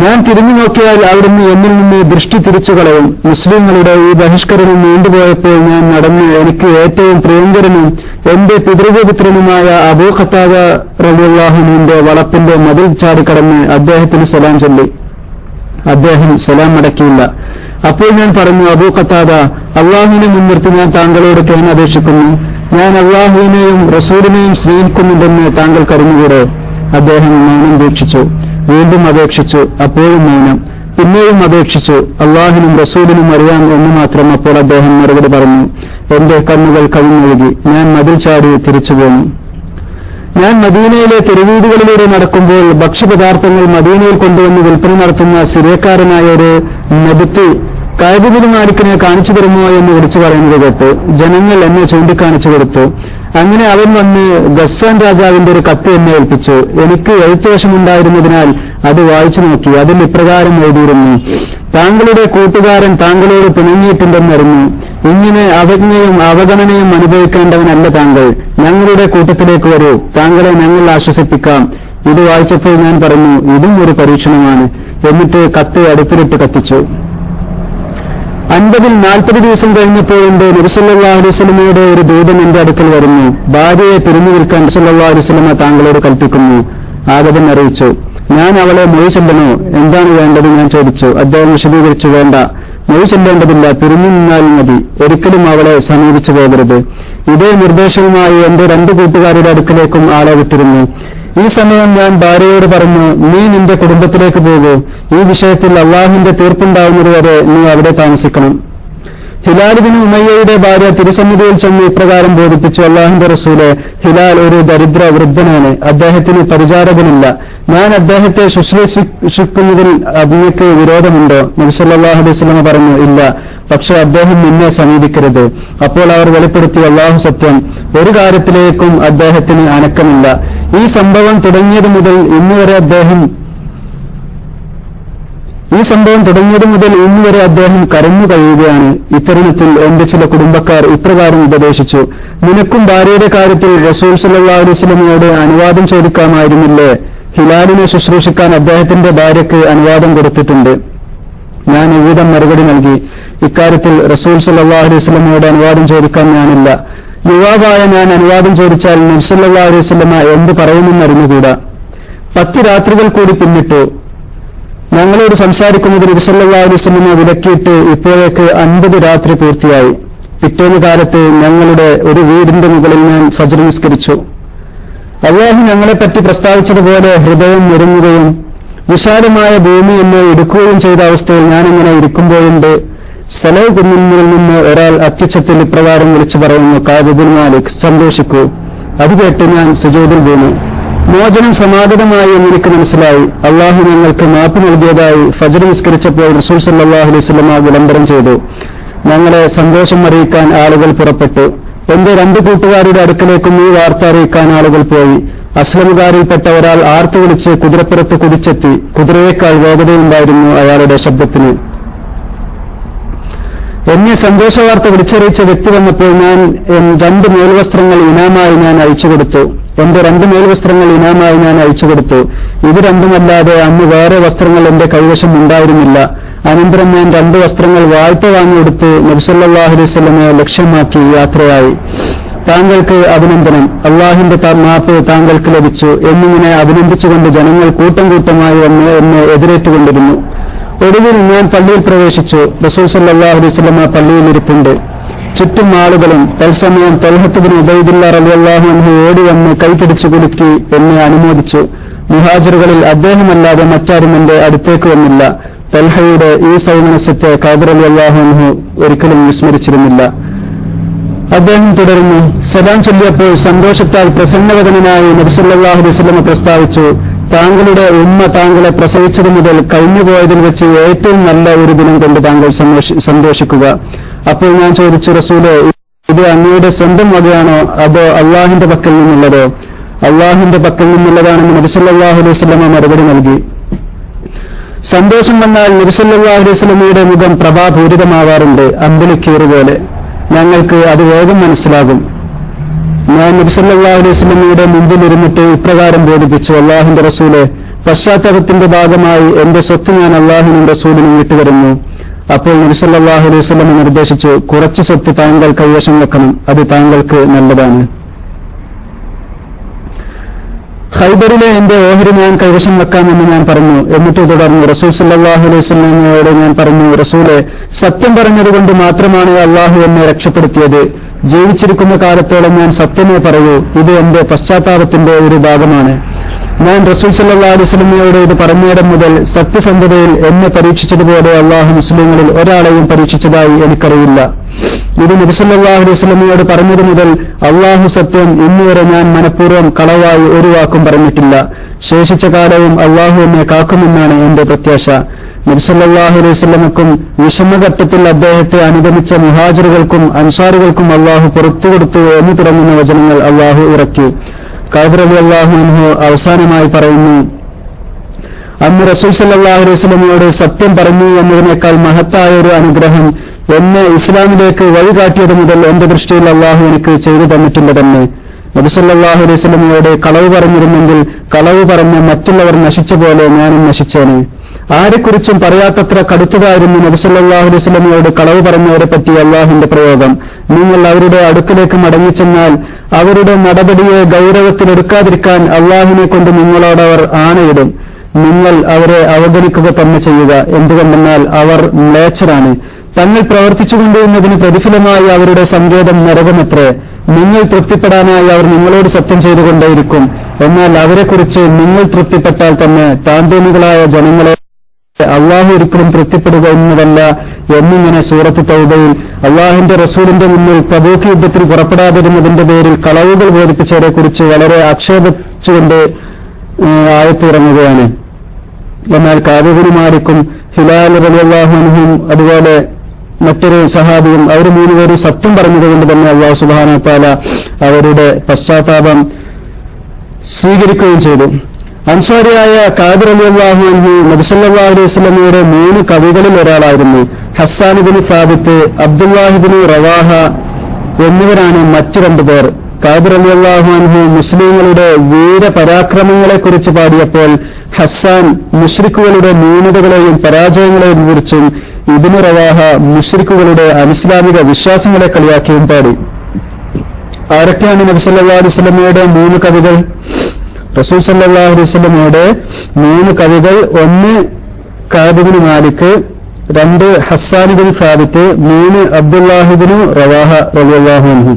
ഞാൻ തിരിഞ്ഞു നോക്കിയാൽ അവിടുന്ന് എന്നിൽ നിന്ന് ദൃഷ്ടി തിരിച്ചു കളയും. മുസ്ലിങ്ങളുടെ ഈ ബഹിഷ്കരണം നീണ്ടുപോയപ്പോൾ ഞാൻ നടന്ന് എനിക്ക് ഏറ്റവും പ്രിയങ്കരനും എന്റെ പിതൃപുത്രനുമായ അബൂ ഖത്താദ റളിയല്ലാഹു അൻഹുവിന്റെ വളപ്പിന്റെ മതിൽ ചാടിക്കടന്ന് അദ്ദേഹത്തിന് സലാം ചൊല്ലി. അദ്ദേഹം സലാം മടക്കിയില്ല. അപ്പോൾ ഞാൻ പറഞ്ഞു, അബൂ ഖത്താദ, അള്ളാഹുവിനെ മുൻനിർത്തി ഞാൻ താങ്കളോട് കേണപേക്ഷിക്കുന്നു. ഞാൻ അള്ളാഹുവിനെയും റസൂലിനെയും സ്നേഹിക്കുന്നുണ്ടെന്ന് താങ്കൾക്ക് അറിഞ്ഞുകൂടെ? അദ്ദേഹം മൗനം ദീക്ഷിച്ചു. വീണ്ടും അപേക്ഷിച്ചു. അപ്പോഴും മൗനം. പിന്നെയും അപേക്ഷിച്ചു. അള്ളാഹുവിനും റസൂലിനും അറിയാം എന്ന് മാത്രം. അപ്പോൾ അദ്ദേഹം മറുപടി പറഞ്ഞു. എന്റെ കണ്ണുകൾ കവിഞ്ഞൊഴുകി. ഞാൻ മതിൽ ചാടി തിരിച്ചുപോന്നു. ഞാൻ മദീനയിലെ തെരുവീതികളിലൂടെ നടക്കുമ്പോൾ ഭക്ഷ്യപദാർത്ഥങ്ങൾ മദീനയിൽ കൊണ്ടുവന്ന് വിൽപ്പന നടത്തുന്ന സിറിയക്കാരനായ ഒരു നബിത്തി കഅബ് ഇബ്നു മാലിക്കിനെ കാണിച്ചു തരുമോ എന്ന് വിളിച്ചു പറയുന്നത് കേട്ട് ജനങ്ങൾ എന്നെ ചൂണ്ടിക്കാണിച്ചു കൊടുത്തു. അങ്ങനെ അവൻ വന്ന് ഗസ്സാൻ രാജാവിന്റെ ഒരു കത്ത് എന്നെ ഏൽപ്പിച്ചു. എനിക്ക് എഴുത്തുവശമുണ്ടായിരുന്നതിനാൽ അത് വായിച്ചു നോക്കി. അതിൽ ഇപ്രകാരം എഴുതിയിരുന്നു: താങ്കളുടെ കൂട്ടുകാരൻ താങ്കളോട് പിണങ്ങിയിട്ടുണ്ടെന്നറിഞ്ഞു. ഇങ്ങനെ അവജ്ഞയും അവഗണനയും അനുഭവിക്കേണ്ടവനല്ല താങ്കൾ. ഞങ്ങളുടെ കൂട്ടത്തിലേക്ക് വരൂ, താങ്കളെ ഞങ്ങൾ ആശ്വസിപ്പിക്കാം. ഇത് വായിച്ചപ്പോൾ ഞാൻ പറഞ്ഞു, ഇതും ഒരു പരീക്ഷണമാണ്. എന്നിട്ട് കത്ത് അടുപ്പിലിട്ട് കത്തിച്ചു. 50-ൽ 40 ദിവസം കഴിഞ്ഞപ്പോഴുണ്ട് നബി സല്ലല്ലാഹു അലൈഹി വസല്ലമയുടെ ഒരു ദൂതൻ എന്റെ അടുക്കൽ വരുന്നു. ഭാര്യയെ പിരിഞ്ഞു നിൽക്കാൻ നബി സല്ലല്ലാഹു അലൈഹി വസല്ലമ താങ്കളോട് കൽപ്പിക്കുന്നു. ആഗതൻ അറിയിച്ചു. ഞാൻ അവളെ മൊഴി ചെല്ലണോ? എന്താണ് വേണ്ടത്? ഞാൻ ചോദിച്ചു. അദ്ദേഹം വിശദീകരിച്ചു, വേണ്ട, മൊഴി ചെല്ലേണ്ടതില്ല, പിരിഞ്ഞു നിന്നാൽ മതി. ഒരിക്കലും അവളെ സമീപിച്ചു പോകരുത്. ഇതേ നിർദ്ദേശവുമായി എന്റെ 2 കൂട്ടുകാരുടെ അടുക്കലേക്കും ആളെ വിട്ടിരുന്നു. ഈ സമയം ഞാൻ ഭാര്യയോട് പറഞ്ഞു, നീ നിന്റെ കുടുംബത്തിലേക്ക് പോകൂ, ഈ വിഷയത്തിൽ അള്ളാഹുവിന്റെ തീർപ്പുണ്ടാവുന്നതുവരെ നീ അവിടെ താമസിക്കണം. ഹിലാൽ ബിൻ ഉമയ്യയുടെ ഭാര്യ തിരുസന്നിധിയിൽ ചെന്ന് ഇപ്രകാരം ബോധിപ്പിച്ചു, അള്ളാഹുവിന്റെ റസൂലെ, ഹിലാൽ ഒരു ദരിദ്ര വൃദ്ധനാണ്, അദ്ദേഹത്തിന് പരിചാരകനില്ല, ഞാൻ അദ്ദേഹത്തെ ശുശ്രൂഷിക്കുന്നതിൽ അങ്ങക്ക് വിരോധമുണ്ടോ? നബി സല്ലല്ലാഹു അലൈഹി വസല്ലം പറഞ്ഞു, ഇല്ല, പക്ഷെ അദ്ദേഹം നിന്നെ സമീപിക്കരുത്. അപ്പോൾ അവർ വെളിപ്പെടുത്തി, അള്ളാഹു സത്യം, ഒരു കാര്യത്തിലേക്കും അദ്ദേഹത്തിന് അനക്കമില്ല. ഈ സംഭവം തുടങ്ങിയതു മുതൽ ഇന്നുവരെ അദ്ദേഹം കരഞ്ഞു കഴിയുകയാണ്. ഇത്തരുണത്തിൽ എന്റെ ചില കുടുംബക്കാർ ഇപ്രകാരം ഉപദേശിച്ചു, നിനക്കും ഭാര്യയുടെ കാര്യത്തിൽ റസൂൽ സല്ലല്ലാഹു അലൈഹി വസല്ലമയോട് അനുവാദം ചോദിക്കാമായിരുന്നില്ലേ? ഹിലാലിനെ ശുശ്രൂഷിക്കാൻ അദ്ദേഹത്തിന്റെ ഭാര്യയ്ക്ക് അനുവാദം കൊടുത്തിട്ടുണ്ട്. ഞാൻ ഇവിധം മറുപടി നൽകി, ഇക്കാര്യത്തിൽ റസൂൽ സല്ലല്ലാഹു അലൈഹി വസല്ലമയോട് അനുവാദം ചോദിക്കാൻ ഞാനില്ല. യുവാവായ ഞാൻ അനുവാദം ചോദിച്ചാൽ നബി സല്ലല്ലാഹു അലൈഹി വസല്ലമ എന്ത് പറയുമെന്നറിഞ്ഞുകൂടാ. 10 രാത്രികൾ കൂടി പിന്നിട്ടു. ഞങ്ങളോട് സംസാരിക്കുന്നത് നബി സല്ലല്ലാഹു അലൈഹി വസല്ലമയെ വിലക്കിയിട്ട് ഇപ്പോഴേക്ക് 50 രാത്രി പൂർത്തിയായി. പിറ്റേന്ന് കാലത്ത് ഞങ്ങളുടെ ഒരു വീടിന്റെ മുകളിൽ ഞാൻ ഫജ്ർ നിസ്കരിച്ചു. അല്ലാഹു ഞങ്ങളെപ്പറ്റി പ്രസ്താവിച്ചതുപോലെ ഹൃദയം ഞെരുങ്ങുകയും വിശാലമായ ഭൂമി എന്നെ എടുക്കുകയും ചെയ്ത അവസ്ഥയിൽ ഞാനിങ്ങനെ ഇരിക്കുമ്പോഴുണ്ട് സലഹ് കുന്നിൽ നിന്ന് ഒരാൾ അത്യുച്ചത്തിൽ ഇപ്രകാരം വിളിച്ചു പറയുന്നു, കഅബ് ഇബ്നു മാലിക്, സന്തോഷിക്കൂ. അത് കേട്ട് ഞാൻ സുജൂദിൽ വീണു. മോചനം സമാഗതമായി എന്നെനിക്ക് മനസ്സിലായി. അള്ളാഹു ഞങ്ങൾക്ക് മാപ്പ് നൽകിയതായി ഫജ്ർ നിസ്കരിച്ചപ്പോൾ റസൂൽ സല്ലല്ലാഹു അലൈഹി വസല്ലം വിളംബരം ചെയ്തു. ഞങ്ങളെ സന്തോഷം അറിയിക്കാൻ ആളുകൾ പുറപ്പെട്ടു. എന്റെ 2 കൂട്ടുകാരുടെ അടുക്കലേക്കും ഈ വാർത്ത അറിയിക്കാൻ ആളുകൾ പോയി. അസ്ലമുകാരിൽപ്പെട്ട ഒരാൾ ആർത്തു വിളിച്ച് കുതിരപ്പുറത്ത് കുതിച്ചെത്തി. കുതിരയേക്കാൾ വേഗതയുണ്ടായിരുന്നു അയാളുടെ ശബ്ദത്തിന്. എന്നെ സന്തോഷവാർത്ത വിളിച്ചറിയിച്ച വ്യക്തി വന്നപ്പോൾ ഞാൻ 2 മേൽവസ്ത്രങ്ങൾ ഇനാമായി ഞാൻ അയച്ചുകൊടുത്തു. എന്റെ 2 മേൽവസ്ത്രങ്ങൾ ഇനാമായി ഞാൻ അയച്ചുകൊടുത്തു. ഇത് രണ്ടുമല്ലാതെ അന്ന് വേറെ വസ്ത്രങ്ങൾ എന്റെ കൈവശം ഉണ്ടായിരുന്നില്ല. അനന്തരം ഞാൻ 2 വസ്ത്രങ്ങൾ വായ്പ വാങ്ങിയെടുത്ത് നബി സല്ലല്ലാഹു അലൈഹി വസല്ലമയെ ലക്ഷ്യമാക്കി യാത്രയായി. താങ്കൾക്ക് അഭിനന്ദനം, അള്ളാഹിന്റെ മാപ്പ് താങ്കൾക്ക് ലഭിച്ചു എന്നിങ്ങനെ അഭിനന്ദിച്ചുകൊണ്ട് ജനങ്ങൾ കൂട്ടം കൂട്ടമായി വന്ന് എന്നെ എതിരേറ്റുകൊണ്ടിരുന്നു. ഒടുവിൽ ഞാൻ പള്ളിയിൽ പ്രവേശിച്ചു. റസൂൽ സല്ലല്ലാഹു അലൈഹി വസല്ലമ പള്ളിയിൽ ഇരിപ്പുണ്ട്. ചുറ്റും ആളുകളും. തത്സമയം തൽഹത്ത് ബിൻ ഉബൈദില്ല റളിയല്ലാഹു അൻഹു ഓടി വന്ന് കൈപിടിച്ചു കുലുക്കി എന്നെ അനുമോദിച്ചു. മുഹാജിറുകളിൽ അദ്ദേഹമല്ലാതെ മറ്റാരും എന്റെ അടുത്തേക്ക് വന്നില്ല. തൽഹയുടെ ഈ സൗമനസ്യത്തെ കഅബ് റളിയല്ലാഹു അൻഹു ഒരിക്കലും വിസ്മരിച്ചിരുന്നില്ല. അദ്ദേഹം തുടരുന്നു, സലാം ചൊല്ലിയപ്പോൾ സന്തോഷത്താൽ പ്രസന്നവദനായി നബി സല്ലല്ലാഹു അലൈഹി വസല്ലം പ്രസ്താവിച്ചു, താങ്കളുടെ ഉമ്മ താങ്കളെ പ്രസവിച്ചതു മുതൽ കഴിഞ്ഞുപോയതിൽ വെച്ച് ഏറ്റവും നല്ല ഒരു ദിനം കൊണ്ട് താങ്കൾ സന്തോഷിക്കുക. അപ്പോൾ ഞാൻ ചോദിച്ചു, റസൂലേ, ഇത് അങ്ങയുടെ സ്വന്തം വകയാണോ അതോ അള്ളാഹിന്റെ പക്കൽ നിന്നുള്ളതോ? അള്ളാഹിന്റെ പക്കൽ നിന്നുള്ളതാണെന്ന് നബി സല്ലല്ലാഹു അലൈഹി വസല്ലം മറുപടി നൽകി. സന്തോഷം വന്നാൽ നബി സല്ലല്ലാഹു അലൈഹി വസല്ലമയുടെ മുഖം പ്രഭാപൂരിതമാവാറുണ്ട്, അമ്പിളിക്കീറുപോലെ. ഞങ്ങൾക്ക് അത് വേഗം മനസ്സിലാകും. ഞാൻ നബി സല്ലല്ലാഹു അലൈഹി വസല്ലമയുടെ മുമ്പിൽ ഇരുന്നിട്ട് ഇപ്രകാരം ബോധിപ്പിച്ചു, അള്ളാഹിന്റെ റസൂലെ, പശ്ചാത്തലത്തിന്റെ ഭാഗമായി എന്റെ സ്വത്ത് ഞാൻ അള്ളാഹുവിനും റസൂലിനും വിട്ടുവരുന്നു. അപ്പോൾ നബി സല്ലല്ലാഹു അലൈഹി വസല്ലം നിർദ്ദേശിച്ചു, കുറച്ച് സ്വത്ത് താങ്കൾ കൈവശം വെക്കണം, അത് താങ്കൾക്ക് നല്ലതാണ്. ഖൈബറിലെ എന്റെ ഓഹരി ഞാൻ കൈവശം വെക്കാമെന്ന് ഞാൻ പറഞ്ഞു. എന്നിട്ട് തുടർന്നു റസൂൽ സല്ലല്ലാഹു അലൈഹി വസല്ലമയോട് ഞാൻ പറഞ്ഞു, റസൂലെ, സത്യം പറഞ്ഞതുകൊണ്ട് മാത്രമാണ് അള്ളാഹു എന്നെ രക്ഷപ്പെടുത്തിയത്. ജീവിച്ചിരിക്കുന്ന കാലത്തോളം ഞാൻ സത്യമേ പറയൂ. ഇത് എന്റെ പശ്ചാത്താപത്തിന്റെ ഒരു ഭാഗമാണ്. ഞാൻ റസൂൽ സല്ലല്ലാഹു അലൈഹി വസല്ലമയോട് ഇത് പറഞ്ഞിടം മുതൽ സത്യസന്ധതയിൽ എന്നെ പരീക്ഷിച്ചതുപോലെ അള്ളാഹു മുസ്ലിങ്ങളിൽ ഒരാളെയും പരീക്ഷിച്ചതായി എനിക്കറിയില്ല. ഇത് നബി സല്ലല്ലാഹു അലൈഹി വസല്ലമയോട് പറഞ്ഞതു മുതൽ അള്ളാഹു സത്യം, ഇന്നുവരെ ഞാൻ മനഃപൂർവ്വം കളവായി ഒരു വാക്കും പറഞ്ഞിട്ടില്ല. ശേഷിച്ച കാലവും അള്ളാഹു എന്നെ കാക്കുമെന്നാണ് എന്റെ പ്രത്യാശ. നബി സല്ലല്ലാഹു അലൈഹി വസല്ലമക്കും വിഷമഘട്ടത്തിൽ അദ്ദേഹത്തെ അനുഗമിച്ച മുഹാജിറുകൾക്കും അൻസാറുകൾക്കും അള്ളാഹു പുറത്തുകൊടുത്തു എന്ന് തുടങ്ങുന്ന വചനങ്ങൾ അള്ളാഹു ഇറക്കി. കഅബ് റളിയല്ലാഹു അൻഹു അവസാനമായി പറയുന്നു, അന്ന് റസൂൽ സല്ലല്ലാഹു അലൈഹി വസല്ലമയോട് സത്യം പറഞ്ഞു എന്നതിനേക്കാൾ മഹത്തായ ഒരു അനുഗ്രഹം എന്നെ ഇസ്ലാമിലേക്ക് വഴികാട്ടിയത് മുതൽ എന്റെ ദൃഷ്ടിയിൽ അള്ളാഹു എനിക്ക് ചെയ്തു തന്നിട്ടില്ല തന്നെ. നബി സല്ലല്ലാഹു അലൈഹി വസല്ലമയോട് കളവ് പറഞ്ഞിരുന്നെങ്കിൽ കളവ് പറഞ്ഞ് മറ്റുള്ളവർ നശിച്ച പോലെ ഞാനും നശിച്ചേനെ. ആരെക്കുറിച്ചും പറയാത്തത്ര കടുത്തതായിരുന്നു നബി സല്ലല്ലാഹു അലൈഹി വസല്ലമയോട് കളവ് പറഞ്ഞവരെ പറ്റി അള്ളാഹുവിന്റെ പ്രയോഗം. നിങ്ങൾ അവരുടെ അടുക്കലേക്ക് മടങ്ങിച്ചെന്നാൽ അവരുടെ നടപടിയെ ഗൌരവത്തിലെടുക്കാതിരിക്കാൻ അള്ളാഹുവിനെ കൊണ്ട് നിങ്ങളോടവർ ആണയിടും. നിങ്ങൾ അവരെ അവഗണിക്കുക തന്നെ ചെയ്യുക. എന്തുകൊണ്ടെന്നാൽ അവർ മ്ലേച്ഛരാണ്. തങ്ങൾ പ്രവർത്തിച്ചുകൊണ്ടിരുന്നതിന് പ്രതിഫലമായി അവരുടെ സങ്കേതം നരകമത്രേ. നിങ്ങൾ തൃപ്തിപ്പെടാനായി അവർ നിങ്ങളോട് സത്യം ചെയ്തുകൊണ്ടേയിരിക്കും. എന്നാൽ അവരെക്കുറിച്ച് നിങ്ങൾ തൃപ്തിപ്പെട്ടാൽ തന്നെ താന്തോന്നികളായ ജനങ്ങളെ അള്ളാഹു ഒരിക്കലും തൃപ്തിപ്പെടുക എന്നതല്ല എന്നിങ്ങനെ സൂറത്ത് തൗബയിൽ അള്ളാഹുവിന്റെ റസൂലിന്റെ മുന്നിൽ തബൂക്ക് യുദ്ധത്തിൽ പുറപ്പെടാതിരുന്നതിന്റെ പേരിൽ കളവുകൾ ബോധിപ്പിച്ചവരെക്കുറിച്ച് വളരെ ആക്ഷേപിച്ചുകൊണ്ട് ആയത്തിറങ്ങുകയാണ്. എന്നാൽ കാബിബിന് മാലിക്കും ഹിലാൽ റളിയല്ലാഹു അൻഹും അതുപോലെ മറ്റൊരു സഹാബിയും അവർ മൂന്നുപേരും സത്യം പറഞ്ഞതുകൊണ്ട് തന്നെ അല്ലാഹു സുബ്ഹാനഹു വ തആല അവരുടെ പശ്ചാത്താപം സ്വീകരിക്കുകയും ചെയ്തു. അൻസാരിയായ കാബിർ റളിയല്ലാഹു അൻഹു നബി സല്ലല്ലാഹു അലൈഹി വസല്ലമയുടെ 3 കവികളിൽ ഒരാളായിരുന്നു. ഹസ്സാൻ ഇബ്നു സാബിത്ത്, അബ്ദുല്ലാഹ് ഇബ്നു റവാഹ എന്നിവരാണ് മറ്റു 2 പേർ. കാബിർ റളിയല്ലാഹു അൻഹു മുസ്ലിങ്ങളുടെ വീരപരാക്രമങ്ങളെക്കുറിച്ച് പാടിയപ്പോൾ ഹസ്സാൻ മുശ്രിക്കുകളുടെ ന്യൂനതകളെയും പരാജയങ്ങളെയും കുറിച്ചും ഇബ്നു റവാഹ മുശ്രിക്കുകളുടെ അനിസ്ലാമിക വിശ്വാസങ്ങളെ കളിയാക്കിയും പാടി. ആരൊക്കെയാണ് നബി സല്ലല്ലാഹു അലൈഹി വസല്ലമയുടെ 3 കവികൾ? റസൂൽ സല്ലല്ലാഹു അലൈഹി വസല്ലമയുടെ 3 കവികൾ: 1 കഅബ് ഇബ്നു മാലിക്, 2 ഹസ്സാൻ ഇബ്നു സാബിത്ത്, 3 അബ്ദുല്ലാഹ് ഇബ്നു റവാഹ റളിയല്ലാഹു അൻഹു.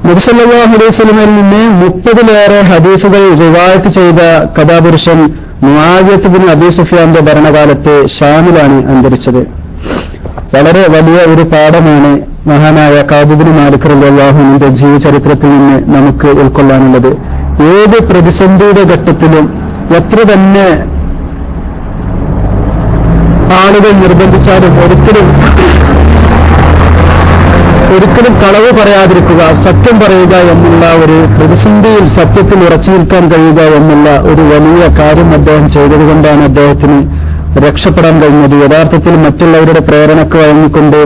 നബി സല്ലല്ലാഹു അലൈഹി വസല്ലമയിൽ നിന്ന് 30-ലേറെ ഹദീസുകൾ റിവായത്ത് ചെയ്ത കഥാപുരുഷൻ മുആവിയത്ത് ഇബ്നു അബീ സുഫ്യാന്റെ ഭരണകാലത്ത് ഷാമിലാണ് അന്തരിച്ചത്. വളരെ വലിയ ഒരു പാഠമാണ് മഹാനായ കഅബ് ഇബ്നു മാലിക് റളിയല്ലാഹു അൻഹുവിന്റെ ജീവചരിത്രത്തിൽ നിന്ന് നമുക്ക് ഉൾക്കൊള്ളാനുള്ളത്. ഏത് പ്രതിസന്ധിയുടെ ഘട്ടത്തിലും എത്ര തന്നെ ആളുകൾ നിർബന്ധിച്ചാലും ഒരിക്കലും കളവ് പറയാതിരിക്കുക, സത്യം പറയുക എന്നുള്ള ഒരു പ്രതിസന്ധിയിൽ സത്യത്തിൽ ഉറച്ചു നിൽക്കാൻ കഴിയുക എന്നുള്ള ഒരു വലിയ കാര്യം അദ്ദേഹം ചെയ്തതുകൊണ്ടാണ് അദ്ദേഹത്തിന് രക്ഷപ്പെടാൻ കഴിഞ്ഞത്. യഥാർത്ഥത്തിൽ മറ്റുള്ളവരുടെ പ്രേരണക്ക് വഴങ്ങിക്കൊണ്ട്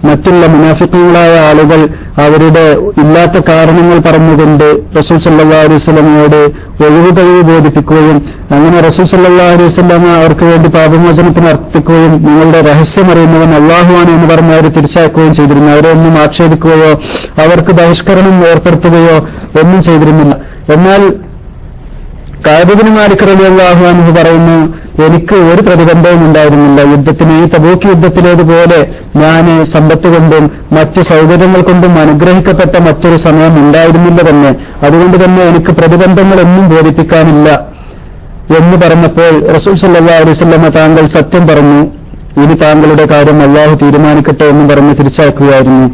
മറ്റുള്ള മുനാഫിഖീങ്ങളായ ആളുകൾ അവരുടെ ഇല്ലാത്ത കാരണങ്ങൾ പറഞ്ഞുകൊണ്ട് റസൂൽ സല്ലല്ലാഹു അലൈഹി വസല്ലമയോട് ഒഴിവുകഴിവ് ബോധിപ്പിക്കുകയും അങ്ങനെ റസൂൽ സല്ലല്ലാഹു അലൈഹി വസല്ലമ അവർക്ക് വേണ്ടി പാപമോചനത്തിന് അർത്ഥിക്കുകയും നിങ്ങളുടെ രഹസ്യം അറിയുന്നവൻ അല്ലാഹുവാണ് എന്ന് പറഞ്ഞ് അവരെ തിരിച്ചയക്കുകയും ചെയ്തിരുന്നു. അവരെ ഒന്നും ആക്ഷേപിക്കുകയോ അവർക്ക് ബഹിഷ്കരണം ഏർപ്പെടുത്തുകയോ ഒന്നും ചെയ്തിരുന്നില്ല. എന്നാൽ കഅബ് ഇബ്നു മാലിക് റളിയല്ലാഹു അൻഹു പറയുന്നു, എനിക്ക് ഒരു പ്രതിബന്ധവും ഉണ്ടായിരുന്നില്ല. യുദ്ധത്തിന് ഈ തബൂക്ക് യുദ്ധത്തിലേതുപോലെ ഞാൻ സമ്പത്ത് കൊണ്ടും മറ്റു സൗകര്യങ്ങൾ കൊണ്ടും അനുഗ്രഹിക്കപ്പെട്ട മറ്റൊരു സമയം ഉണ്ടായിരുന്നില്ല തന്നെ. അതുകൊണ്ട് തന്നെ എനിക്ക് പ്രതിബന്ധങ്ങളൊന്നും ബോധിപ്പിക്കാനില്ല എന്ന് പറഞ്ഞപ്പോൾ റസൂൽ സല്ലല്ലാഹു അലൈഹി വസല്ലം താങ്കൾ സത്യം പറഞ്ഞു, ഇനി താങ്കളുടെ കാര്യം അല്ലാഹു തീരുമാനിക്കട്ടെ എന്ന് പറഞ്ഞ് തിരിച്ചയക്കുകയായിരുന്നു.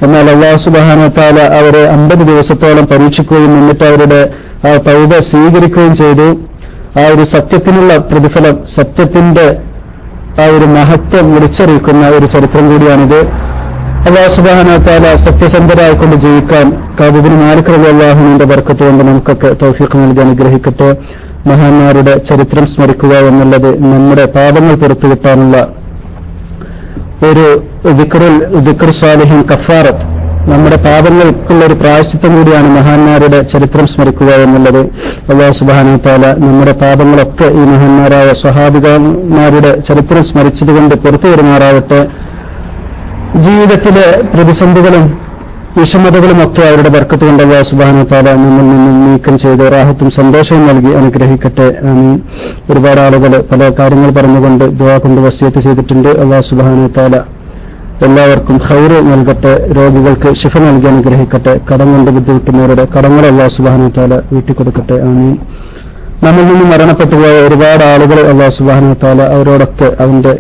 എന്നാൽ അല്ലാഹു സുബ്ഹാനഹു വ തആല അവരെ 50 ദിവസത്തോളം പരീക്ഷിക്കുകയും എന്നിട്ട് അവരുടെ ആ തൗബ സ്വീകരിക്കുകയും ചെയ്തു. ആ ഒരു സത്യത്തിനുള്ള പ്രതിഫലം, സത്യത്തിന്റെ ആ ഒരു മഹത്വം വിളിച്ചറിയിക്കുന്ന ഒരു ചരിത്രം കൂടിയാണിത്. അല്ലാഹു സുബ്ഹാനഹു വ തആല സത്യസന്ധരായിക്കൊണ്ട് ജീവിക്കാൻ കഅബ് ഇബ്നു മാലിക് റളിയല്ലാഹു അൻഹുവിന്റെ ബർക്കത്ത് കൊണ്ട് നമുക്കൊക്കെ തൗഫീഖ് നൽകി അനുഗ്രഹിക്കട്ടെ. മഹാന്മാരുടെ ചരിത്രം സ്മരിക്കുക എന്നുള്ളത് നമ്മുടെ പാപങ്ങൾ പുറത്തു കിട്ടാനുള്ള ഒരു ദിക്റുൽ സ്വാലിഹീൻ കഫാറത്ത്, നമ്മുടെ പാപങ്ങൾക്കുള്ള ഒരു പ്രായശ്ചിത്തം കൂടിയാണ് മഹാന്മാരുടെ ചരിത്രം സ്മരിക്കുക എന്നുള്ളത്. അല്ലാഹു സുബ്ഹാനഹു വ തആല നമ്മുടെ പാപങ്ങളൊക്കെ ഈ മഹാന്മാരായ സ്വഹാബികന്മാരുടെ ചരിത്രം സ്മരിച്ചതുകൊണ്ട് പുറത്തു വരുമാറാവട്ടെ. ജീവിതത്തിലെ പ്രതിസന്ധികളും വിഷമതകളുമൊക്കെ അവരുടെ ബർക്കത്ത് കൊണ്ട് അല്ലാഹു സുബ്ഹാനഹു വ തആല നമ്മിൽ നിന്നും നീക്കം ചെയ്ത് റാഹത്തും സന്തോഷവും നൽകി അനുഗ്രഹിക്കട്ടെ. ആമീൻ. ഒരുപാട് ആളുകൾ പല കാര്യങ്ങൾ പറഞ്ഞുകൊണ്ട് ദുആ കൊണ്ട് വസിയത്ത് ചെയ്തിട്ടുണ്ട്. അല്ലാഹു സുബ്ഹാനഹു വ തആല എല്ലാവർക്കും ഖൈറ് നൽകട്ടെ, രോഗികൾക്ക് ശിഫ നൽകി അനുഗ്രഹിക്കട്ടെ, കടം കൊണ്ട് ബുദ്ധിമുട്ടുന്നവരുടെ കടങ്ങൾ അല്ലാഹു സുബ്ഹാനഹു വ തആല വീട്ടിക്കൊടുക്കട്ടെ. ആമീൻ. നമ്മിൽ നിന്ന് മരണപ്പെട്ടുപോയ ഒരുപാട് ആളുകൾ അല്ലാഹു സുബ്ഹാനഹു വ തആല അവരോടൊക്കെ അവന്റെ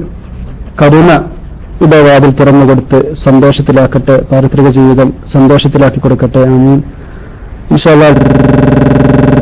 കരുണയുടെ വാതിൽ തുറന്നുകൊടുത്ത് സന്തോഷത്തിലാക്കട്ടെ, പാരിത്രിക ജീവിതം സന്തോഷത്തിലാക്കി കൊടുക്കട്ടെ. ആമീൻ. ഇൻഷാ അല്ലാഹ്